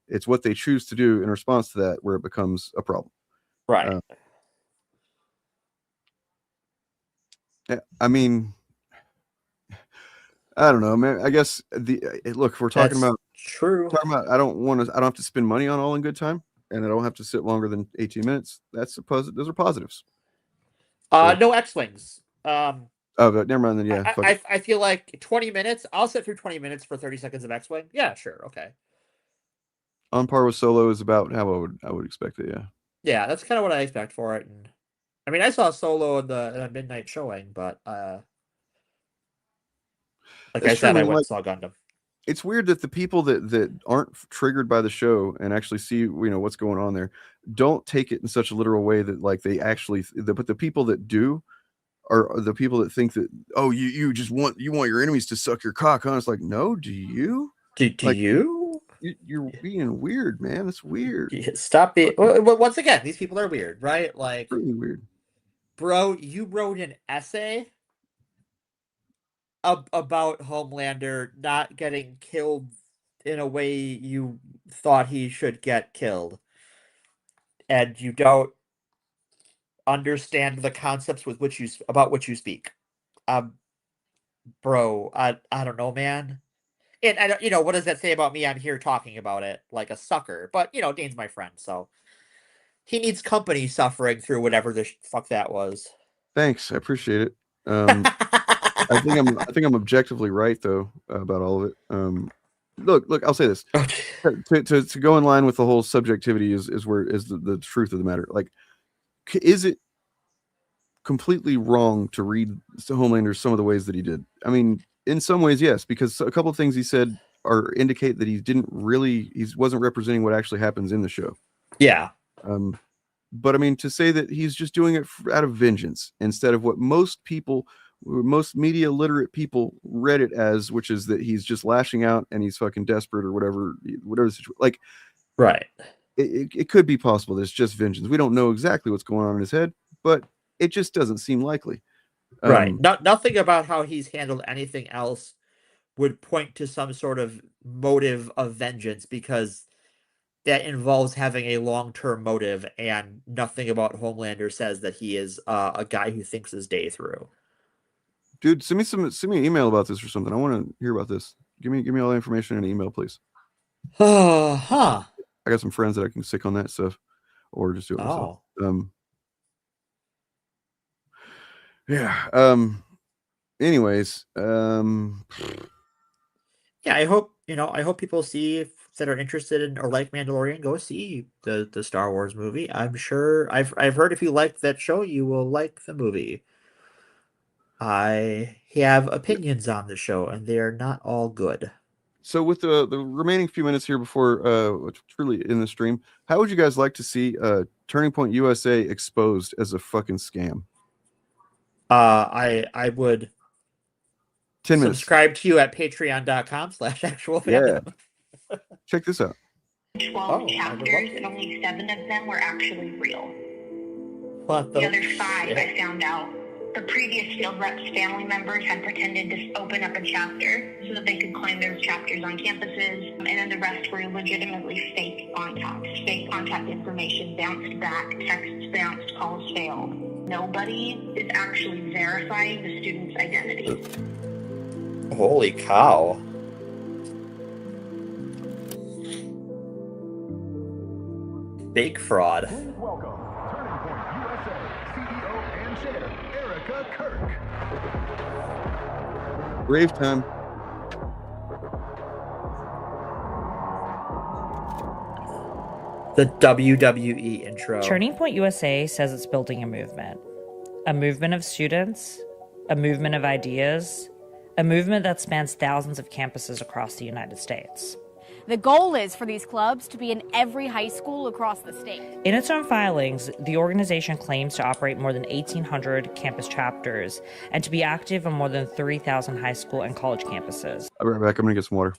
It's what they choose to do in response to that where it becomes a problem. Right. I mean, I don't know, man. I guess look, if we're talking about true. I don't have to spend money on All in Good Time, and I don't have to sit longer than 18 minutes. Those are positives. No X-Wings. Oh, but never mind then. Yeah. I feel like 20 minutes. I'll sit through 20 minutes for 30 seconds of X-Wing. Yeah, sure. Okay. On par with Solo is about how I would expect it. Yeah. Yeah, that's kind of what I expect for it. And I mean, I saw Solo in the midnight showing, but like I said, I went and saw Gundam. It's weird that the people that aren't triggered by the show and actually see what's going on there don't take it in such a literal way that like they actually. But the people that do are the people that think that you just want your enemies to suck your cock. Huh? It's like, no, do you? Do you? You're being weird, man. It's weird. Stop being. Once again, these people are weird, right? Like, really weird. Bro, you wrote an essay about Homelander not getting killed in a way you thought he should get killed, and you don't understand the concepts about which you speak. Bro, I don't know, man. And I don't, what does that say about me? I'm here talking about it like a sucker, but Dane's my friend, so he needs company suffering through whatever the fuck that was. Thanks, I appreciate it. I think I'm objectively right though about all of it. look, I'll say this. To go in line with the whole subjectivity is the truth of the matter. Like, is it completely wrong to read Homelander some of the ways that he did? I mean, in some ways, yes, because a couple of things he said indicate that he wasn't representing what actually happens in the show. Yeah. But I mean, to say that he's just doing it out of vengeance instead of what most media literate people read it as, which is that he's just lashing out and he's fucking desperate or whatever the situation. Like, right. It could be possible that it's just vengeance. We don't know exactly what's going on in his head, but it just doesn't seem likely. Right. Nothing about how he's handled anything else would point to some sort of motive of vengeance, because that involves having a long-term motive, and nothing about Homelander says that he is a guy who thinks his day through. Dude, send me an email about this or something. I want to hear about this. Give me all the information in an email, please. Huh. I got some friends that I can stick on that stuff, or just do it myself. Yeah. Anyways, yeah, I hope people that are interested in or like Mandalorian go see the Star Wars movie. I'm sure I've heard if you like that show, you will like the movie. I have opinions on the show, and they are not all good. So with the remaining few minutes here before truly in the stream, how would you guys like to see Turning Point USA exposed as a fucking scam? I would 10 minutes. Subscribe to you at patreon.com/actualfandom. Yeah. Check this out. 12 chapters, and only 7 of them were actually real. What the other 5, I found out. The previous field reps' family members had pretended to open up a chapter so that they could claim those chapters on campuses, and then the rest were legitimately fake contacts. Fake contact information bounced back, texts bounced, calls failed. Nobody is actually verifying the student's identity. Holy cow. Big fraud. Please welcome Turning Point USA CEO and Chair, Erica Kirk. Brave time. The WWE intro. Turning Point USA says it's building a movement of students, a movement of ideas, a movement that spans thousands of campuses across the United States. The goal is for these clubs to be in every high school across the state. In its own filings, the organization claims to operate more than 1,800 campus chapters and to be active on more than 3,000 high school and college campuses. I'll be right back. I'm going to get some water.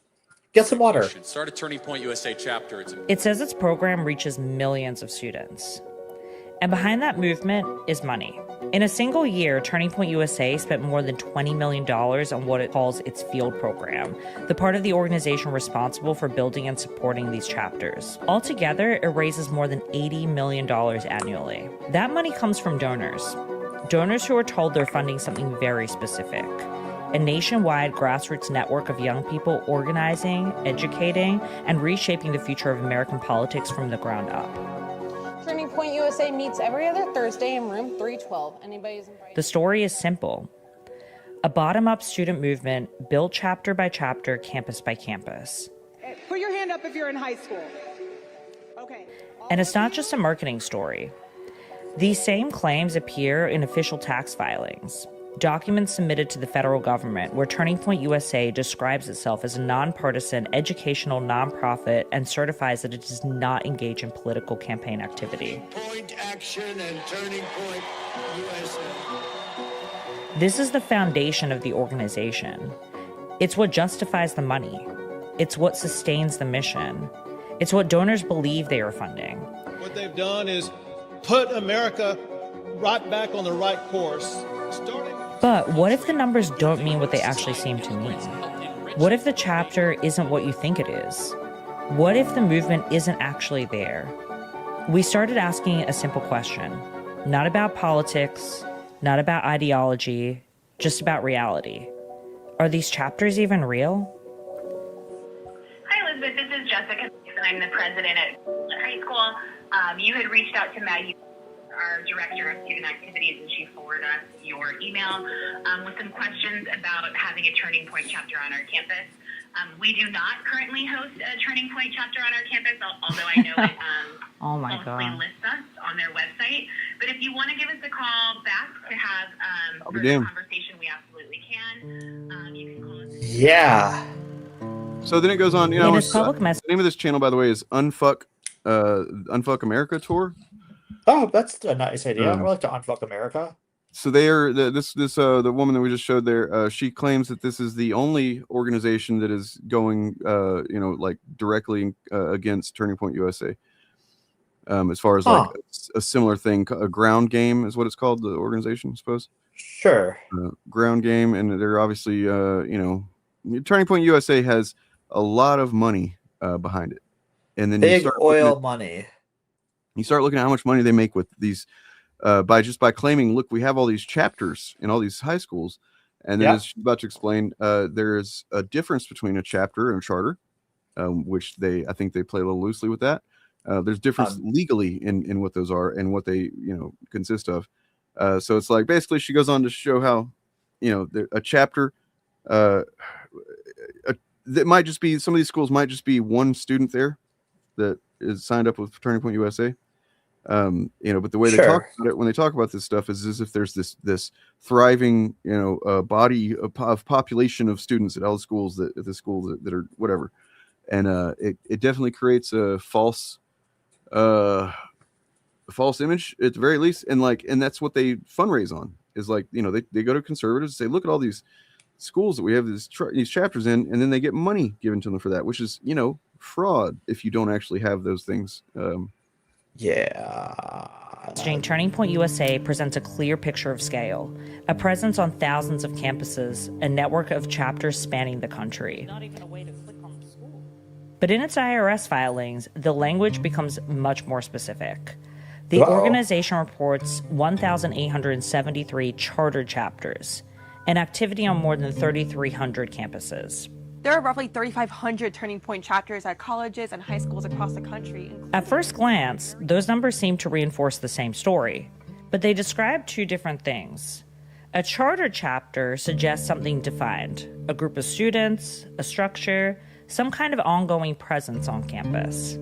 Get some water. Start a Turning Point USA chapter. It says its program reaches millions of students. And behind that movement is money. In a single year, Turning Point USA spent more than $20 million on what it calls its field program, the part of the organization responsible for building and supporting these chapters. Altogether, it raises more than $80 million annually. That money comes from donors who are told they're funding something very specific. A nationwide grassroots network of young people organizing, educating, and reshaping the future of American politics from the ground up. Turning Point USA meets every other Thursday in room 312. Anybody's invited. The story is simple. A bottom-up student movement built chapter by chapter, campus by campus. Put your hand up if you're in high school. Okay. And it's not just a marketing story. These same claims appear in official tax filings, documents submitted to the federal government, where Turning Point USA describes itself as a nonpartisan educational nonprofit and certifies that it does not engage in political campaign activity. Point Action and Turning Point USA. This is the foundation of the organization. It's what justifies the money. It's what sustains the mission. It's what donors believe they are funding. What they've done is put America right back on the right course. But what if the numbers don't mean what they actually seem to mean? What if the chapter isn't what you think it is? What if the movement isn't actually there? We started asking a simple question, not about politics, not about ideology, just about reality. Are these chapters even real? Hi, Elizabeth. This is Jessica, and I'm the president at high school. You had reached out to Maggie, our director of student activities, and she forwarded us your email with some questions about having a Turning Point chapter on our campus. We do not currently host a Turning Point chapter on our campus, although I know it Oh my mostly God. lists us on their website. But if you want to give us a call back to have I'll be further damned. conversation, we absolutely can. You can call us. Yeah. So then it goes on. You know, In his public message, the name of this channel, by the way, is Unfuck America Tour. Oh, that's a nice idea. I Um, like to unfuck America. So they are the woman that we just showed there. She claims that this is the only organization that is going, like directly against Turning Point USA. As far as like a similar thing, a ground game is what it's called. The organization, I suppose. Sure. Ground game, and they're obviously, Turning Point USA has a lot of money behind it, and then Big oil money. You start looking at how much money they make with these. By claiming, look, we have all these chapters in all these high schools, and then as she's about to explain, there is a difference between a chapter and a charter, which I think they play a little loosely with that. There's difference legally in what those are and what they consist of. So it's like basically she goes on to show how a chapter that might just be, some of these schools might just be one student there that is signed up with Turning Point USA. But the way they talk about it when they talk about this stuff is as if there's this thriving, body of population of students at all the schools that are whatever, and it definitely creates a false image at the very least, and that's what they fundraise on is they go to conservatives and say, look at all these schools that we have these chapters in, and then they get money given to them for that, which is fraud if you don't actually have those things. Turning Point USA presents a clear picture of scale, a presence on thousands of campuses, a network of chapters spanning the country. But in its IRS filings, the language becomes much more specific. The organization reports 1,873 charter chapters, and activity on more than 3,300 campuses. There are roughly 3,500 Turning Point chapters at colleges and high schools across the country. At first glance, those numbers seem to reinforce the same story, but they describe two different things. A charter chapter suggests something defined, a group of students, a structure, some kind of ongoing presence on campus.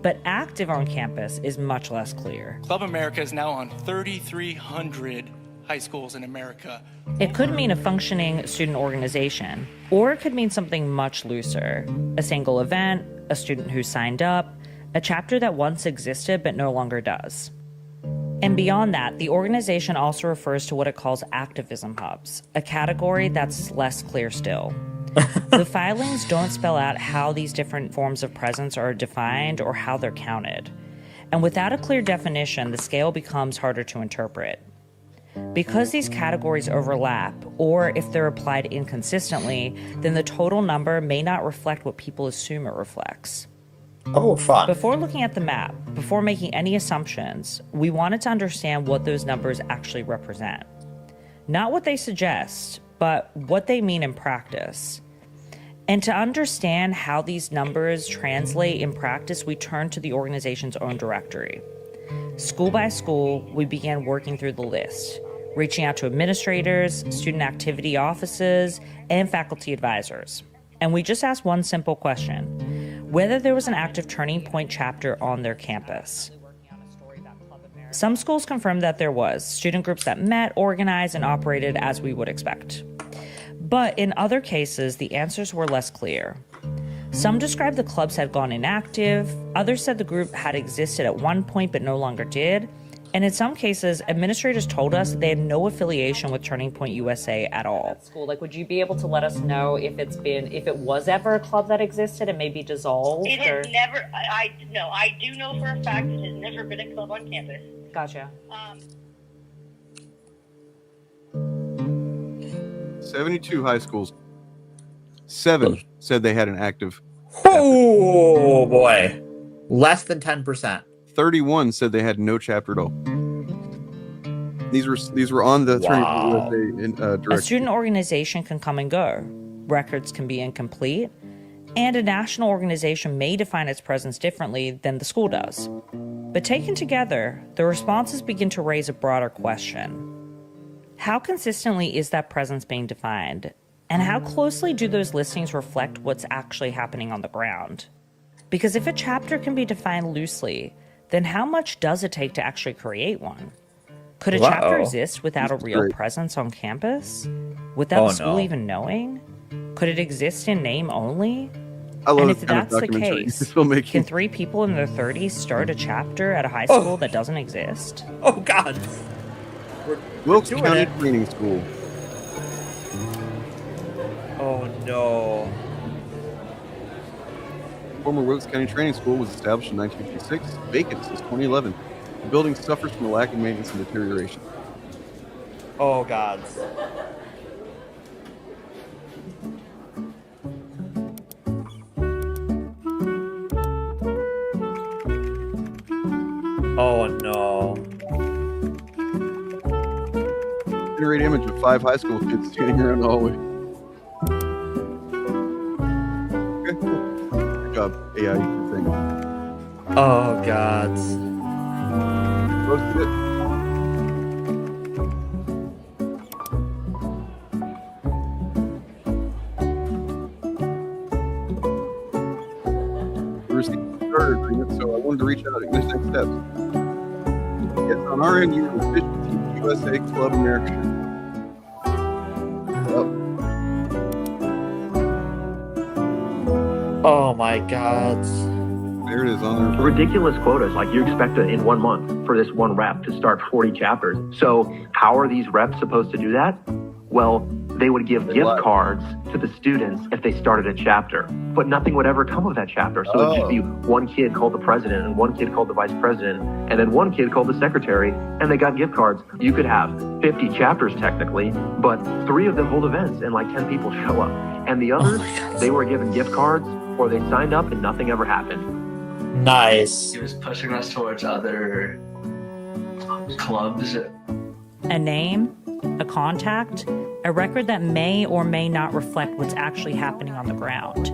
But active on campus is much less clear. Club America is now on 3,300 high schools in America. It could mean a functioning student organization, or it could mean something much looser. A single event, a student who signed up, a chapter that once existed but no longer does. And beyond that, the organization also refers to what it calls activism hubs, a category that's less clear still. The filings don't spell out how these different forms of presence are defined or how they're counted. And without a clear definition, the scale becomes harder to interpret. Because these categories overlap, or if they're applied inconsistently, then the total number may not reflect what people assume it reflects. Oh, fun. Before looking at the map, before making any assumptions, we wanted to understand what those numbers actually represent. Not what they suggest, but what they mean in practice. And to understand how these numbers translate in practice, we turned to the organization's own directory. School by school, we began working through the list, reaching out to administrators, student activity offices, and faculty advisors. And we just asked one simple question: whether there was an active Turning Point chapter on their campus. Some schools confirmed that there was, student groups that met, organized, and operated as we would expect. But in other cases, the answers were less clear. Some described the clubs had gone inactive, others said the group had existed at one point but no longer did, and in some cases, administrators told us they had no affiliation with Turning Point USA at all. School, would you be able to let us know if it was ever a club that existed and maybe dissolved? It has never, I do know for a fact it has never been a club on campus. Gotcha. 72 high schools. 7 said they had an active. Oh boy, less than 10%. 31 said they had no chapter at all. These were on the A student organization can come and go. Records can be incomplete, and a national organization may define its presence differently than the school does. But taken together, the responses begin to raise a broader question. How consistently is that presence being defined? And how closely do those listings reflect what's actually happening on the ground? Because if a chapter can be defined loosely, then how much does it take to actually create one? Could a chapter exist without a real presence on campus? Without the school even knowing? Could it exist in name only? And if that's the case, can 3 people in their 30s start a chapter at a high school that doils't exist? Oh, God. Wilkes County Training School. Oh, no. Former Wilkes County Training School was established in 1956, vacant since 2011. The building suffers from a lack of maintenance and deterioration. Oh, God. Oh, no. Generate image of 5 high school kids standing around the hallway. Okay, cool. Good job, AI thing. Oh, God. Roasted it. We received a starter agreement, so I wanted to reach out and get next steps. Yes, on our end, you're the official Team USA Club America. Oh my God. There it is on there. Ridiculous quotas. Like you expect in 1 month for this one rep to start 40 chapters. So how are these reps supposed to do that? Well, they would give gift cards to the students if they started a chapter, but nothing would ever come of that chapter. So it would just be one kid called the president and one kid called the vice president and then one kid called the secretary, and they got gift cards. You could have 50 chapters technically, but 3 of them hold events and like 10 people show up. And the others, they were given gift cards or they signed up and nothing ever happened. Nice. He was pushing us towards other clubs. A name, a contact, a record that may or may not reflect what's actually happening on the ground.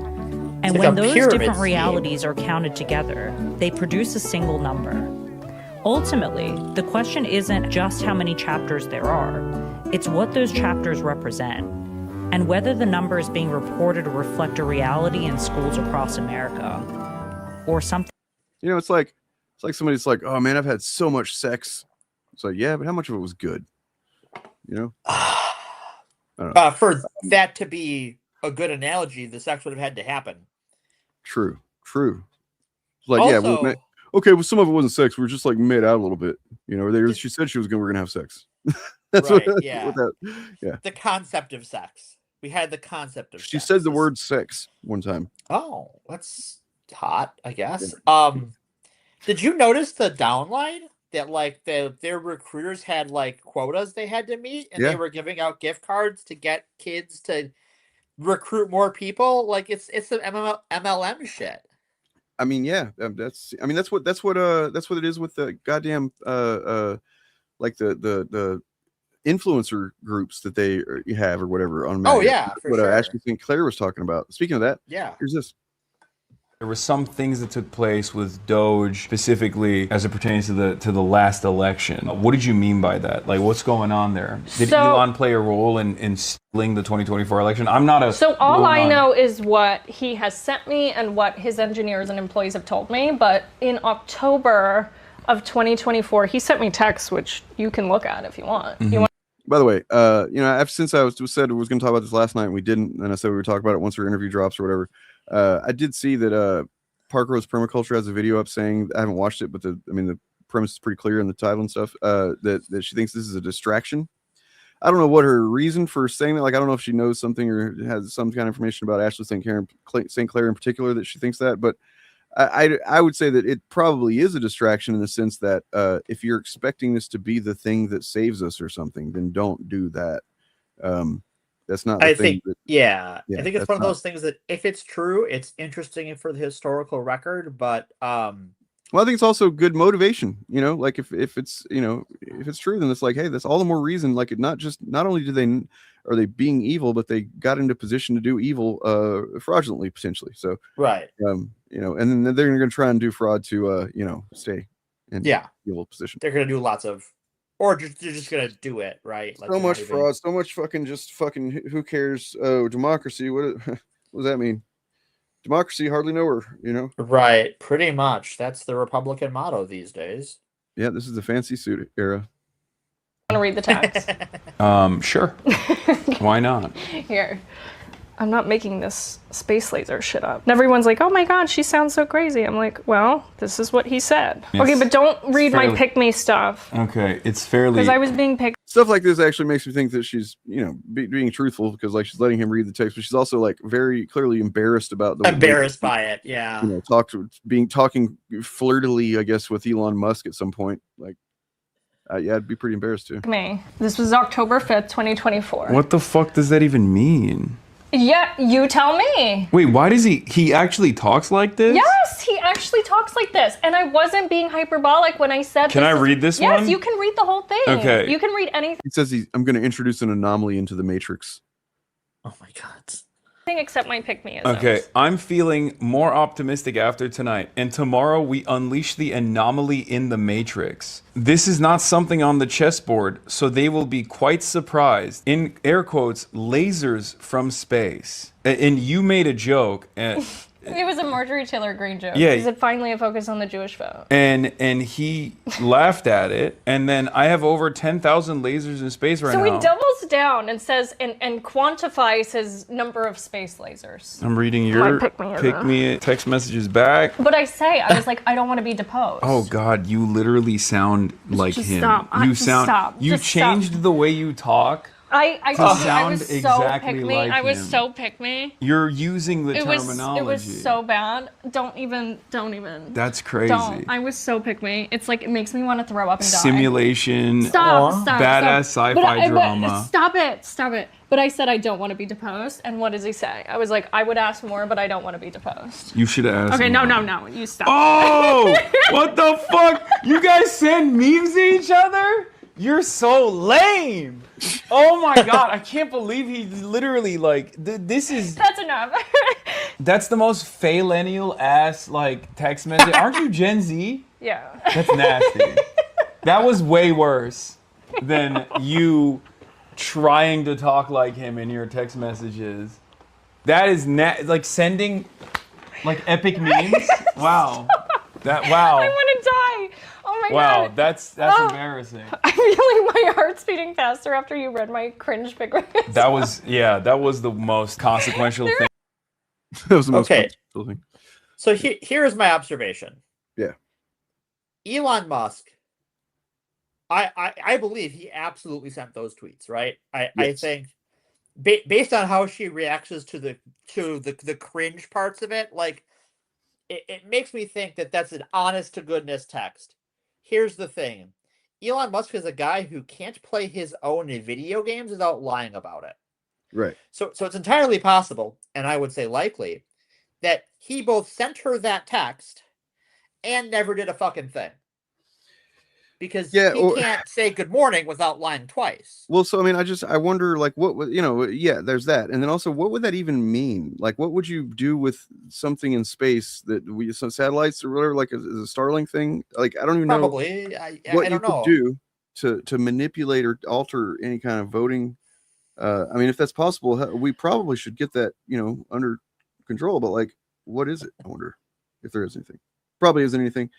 And when those different realities are counted together, they produce a single number. Ultimately, the question isn't just how many chapters there are, it's what those chapters represent, and whether the numbers being reported reflect a reality in schools across America, or something. You know, it's like somebody's like, oh man, I've had so much sex. It's like, yeah, but how much of it was good? You know? For that to be a good analogy, the sex would have had to happen. True. Like, also, yeah, well, okay, well, some of it wasn't sex. We were just like made out a little bit. You know, she said we're gonna have sex. That's right, what, yeah. Yeah. The concept of sex. We had the concept of She sex. said the word sex one time. Oh, that's hot, I guess. Yeah. Did you notice the downline? That like their recruiters had like quotas they had to meet, and they were giving out gift cards to get kids to recruit more people. Like it's some MLM shit. I mean, yeah, that's what it is with the goddamn like the influencer groups that they have or whatever on. Oh yeah, what sure. Ashley St. Clair was talking about. Speaking of that, here's this. There were some things that took place with Doge specifically as it pertains to the last election. What did you mean by that? Like, what's going on there? Did Elon play a role in stealing the 2024 election? I'm not a... So all I know is what he has sent me and what his engineers and employees have told me. But in October of 2024, he sent me texts, which you can look at if you want. Mm-hmm. By the way, you know, since I said I was going to talk about this last night, and we didn't, and I said we would talk about it once our interview drops or whatever. I did see that Park Rose Permaculture has a video up saying, I haven't watched it, but the premise is pretty clear in the title and stuff, that she thinks this is a distraction. I don't know what her reason for saying that. Like, I don't know if she knows something or has some kind of information about Ashley St. Clair in particular that she thinks that, but I would say that it probably is a distraction in the sense that if you're expecting this to be the thing that saves us or something, then don't do that. That's not. I think I think it's one of those things that if it's true, it's interesting for the historical record. But well, I think it's also good motivation. You know, like if it's if it's true, then it's like, hey, that's all the more reason. Like, not only are they being evil, but they got into position to do evil fraudulently potentially. So right, and then they're going to try and do fraud to stay in evil position. They're going to do lots of or they're just gonna do it, right? Like So much fraud, so much fucking who cares? Oh, democracy. What does that mean? Democracy, hardly know her, you know? Right, pretty much. That's the Republican motto these days. Yeah, this is the fancy suit era. Want to read the text? Sure. Why not? Here. I'm not making this space laser shit up. And everyone's like, oh my god, she sounds so crazy. I'm like, well, this is what he said. Okay, but don't read my pick me stuff. Okay, it's fairly... Because I was being picked. Stuff like this actually makes me think that she's, you know, being truthful, because like she's letting him read the text, but she's also like very clearly embarrassed about the embarrassed by it. Yeah. You know, talking flirtily, I guess, with Elon Musk at some point. Like, yeah, I'd be pretty embarrassed too. Me. This was October 5th, 2024. What the fuck does that even mean? Yeah, you tell me. Wait, why does he actually talks like this? Yes, he actually talks like this. And I wasn't being hyperbolic when I said Can I read this one? Yes, you can read the whole thing. Okay. You can read anything. He says I'm going to introduce an anomaly into the Matrix. Oh my god. Except my pick-me-isms. Okay, I'm feeling more optimistic after tonight, and tomorrow we unleash the anomaly in the Matrix. This is not something on the chessboard, so they will be quite surprised. In air quotes, lasers from space. And you made a joke, and It was a Marjorie Taylor Greene joke. Yeah. Is it finally a focus on the Jewish vote? and he laughed at it, and then I have over 10,000 lasers in space right So now. he doubles down and says and quantifies his number of space lasers. I'm reading your pick me text messages back. But I was like, I don't want to be deposed. Oh God, you literally sound like Just him. stop. You Just sound. stop. You Just changed stop. the way you talk. I sound was so exactly pick me. like I was him. so pick me. You're using the It terminology. was so bad. Don't even. That's crazy. Don't. I was so pick me. It's like it makes me want to throw up and die. Simulation. Stop. Badass sci-fi drama. Stop it. But I said I don't want to be deposed. And what does he say? I was like, I would ask more, but I don't want to be deposed. You should ask. Okay, more. no. You stop. Oh, what the fuck? You guys send memes to each other? You're so lame. Oh my God, I can't believe he literally like, this is... That's enough. That's the most millennial ass like text message. Aren't you Gen Z? Yeah. That's nasty. That was way worse than you trying to talk like him in your text messages. That is like sending like epic memes. Wow. Wow. I want to die. Oh my God. Wow, that's embarrassing. I'm feeling my heart's beating faster after you read my cringe pick. That was the most consequential thing. That was the most Okay. consequential thing. So here's my observation. Yeah. Elon Musk, I believe he absolutely sent those tweets, right? I think based on how she reacts to the cringe parts of it, like it makes me think that that's an honest to goodness text. Here's the thing. Elon Musk is a guy who can't play his own video games without lying about it. Right. So it's entirely possible, and I would say likely, that he both sent her that text and never did a fucking thing. Because he can't say good morning without lying twice. Well, so I mean, I wonder, like, what would, you know, yeah, there's that, and then also, what would that even mean? Like, what would you do with something in space that some satellites or whatever, like a Starlink thing? Like, I don't even know what I don't know. could do to manipulate or alter any kind of voting. I mean, if that's possible, we probably should get that, you know, under control. But like, what is it? I wonder if there is anything. Probably isn't anything,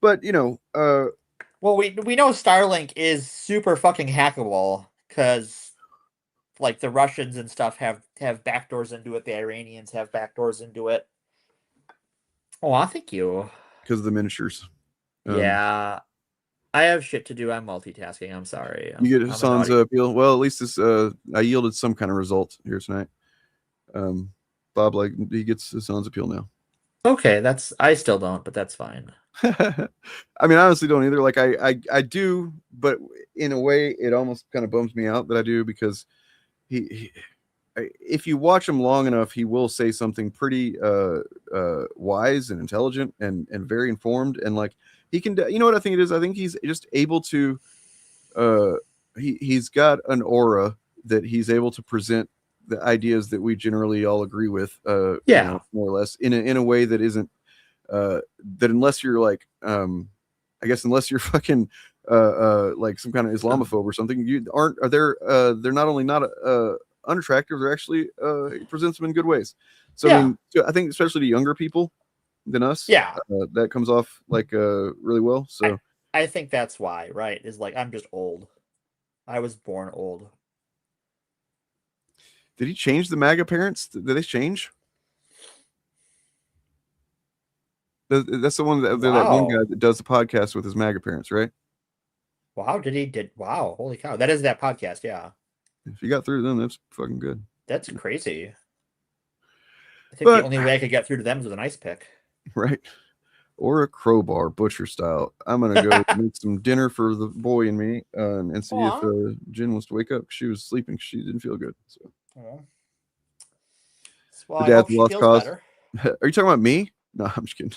but you know. Well, we know Starlink is super fucking hackable because, like, the Russians and stuff have backdoors into it. The Iranians have backdoors into it. Oh, thank you. Because of the miniatures. Yeah, I have shit to do. I'm multitasking. I'm sorry. You get Hassan's appeal. Well, at least this I yielded some kind of result here tonight. Bob, like, he gets Hassan's appeal now. Okay, I still don't, but that's fine. I mean, I honestly don't either. Like, I do, but in a way, it almost kind of bums me out that I do, because if you watch him long enough, he will say something pretty wise and intelligent and very informed, and like he can. You know what I think it is? I think he's just able to. He's got an aura that he's able to present the ideas that we generally all agree with. You know, more or less in a way that isn't. That unless you're like, I guess unless you're fucking like some kind of Islamophobe or something, they're not only not unattractive, they're actually presents them in good ways. So I mean, I think especially to younger people than us, that comes off like really well. So I think that's why, right? Is like I'm just old. I was born old. Did he change the MAGA parents? Did they change? That's the one that one guy that does the podcast with his MAGA parents, right? Wow, wow, holy cow. That is that podcast, yeah. If you got through to them, that's fucking good. That's crazy. I think the only way I could get through to them is with an ice pick. Right. Or a crowbar, butcher style. I'm going to go make some dinner for the boy and me and see if Jen wants to wake up. She was sleeping. She didn't feel good. So. Well, I hope she feels better. Are you talking about me? No, I'm just kidding.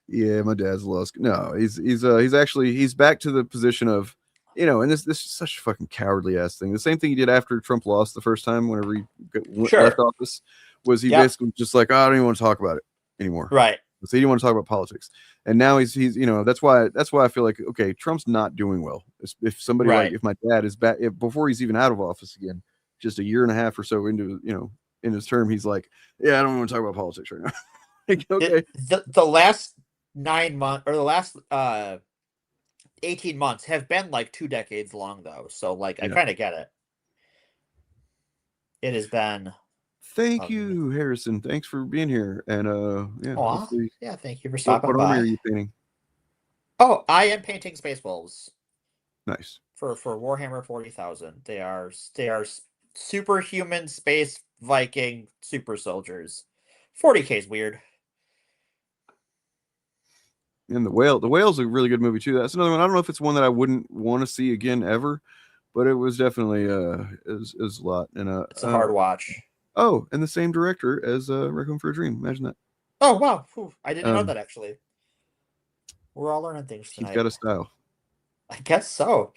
Yeah, my dad's lost. No, he's actually back to the position of, and this is such a fucking cowardly ass thing. The same thing he did after Trump lost the first time, whenever he left office, was he basically just like, I don't even want to talk about it anymore. Right. So he didn't want to talk about politics. And now he's that's why I feel like, okay, Trump's not doing well. If somebody like, if my dad is back, before he's even out of office again, just a year and a half or so into, in his term, he's like, yeah, I don't want to talk about politics right now. Like, okay. The last 9 months or the last 18 months have been like 2 decades long though. So like I kind of get it. It has been. Thank you, Harrison. Thanks for being here. And yeah, thank you for stopping by. What army are you painting? Oh, I am painting Space Wolves. Nice. For Warhammer 40,000. They are superhuman space Viking super soldiers. 40K is weird. And the Whale's a really good movie too. That's another one. I don't know if it's one that I wouldn't want to see again ever, but it was definitely is a lot. And it's a hard watch. Oh, and the same director as Requiem for a Dream. Imagine that. Oh wow, I didn't know that actually. We're all learning things tonight. He's got a style. I guess so.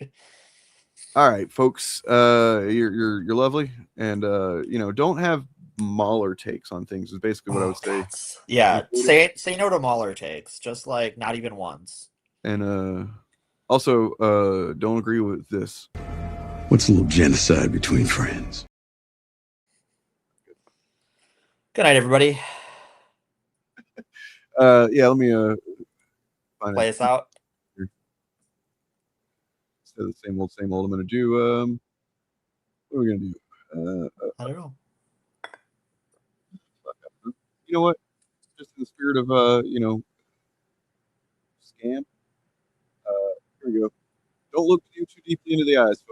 All right, folks. You're lovely, and don't have Mauler takes on things is basically what I would say. Yeah, say no to Mauler takes, just like not even once. And also don't agree with this. What's a little genocide between friends? Good night, everybody. Yeah, let me play us out. So the same old. I'm gonna do what are we gonna do? I don't know. You know what? Just in the spirit of scam. Here we go. Don't look too deeply into the eyes.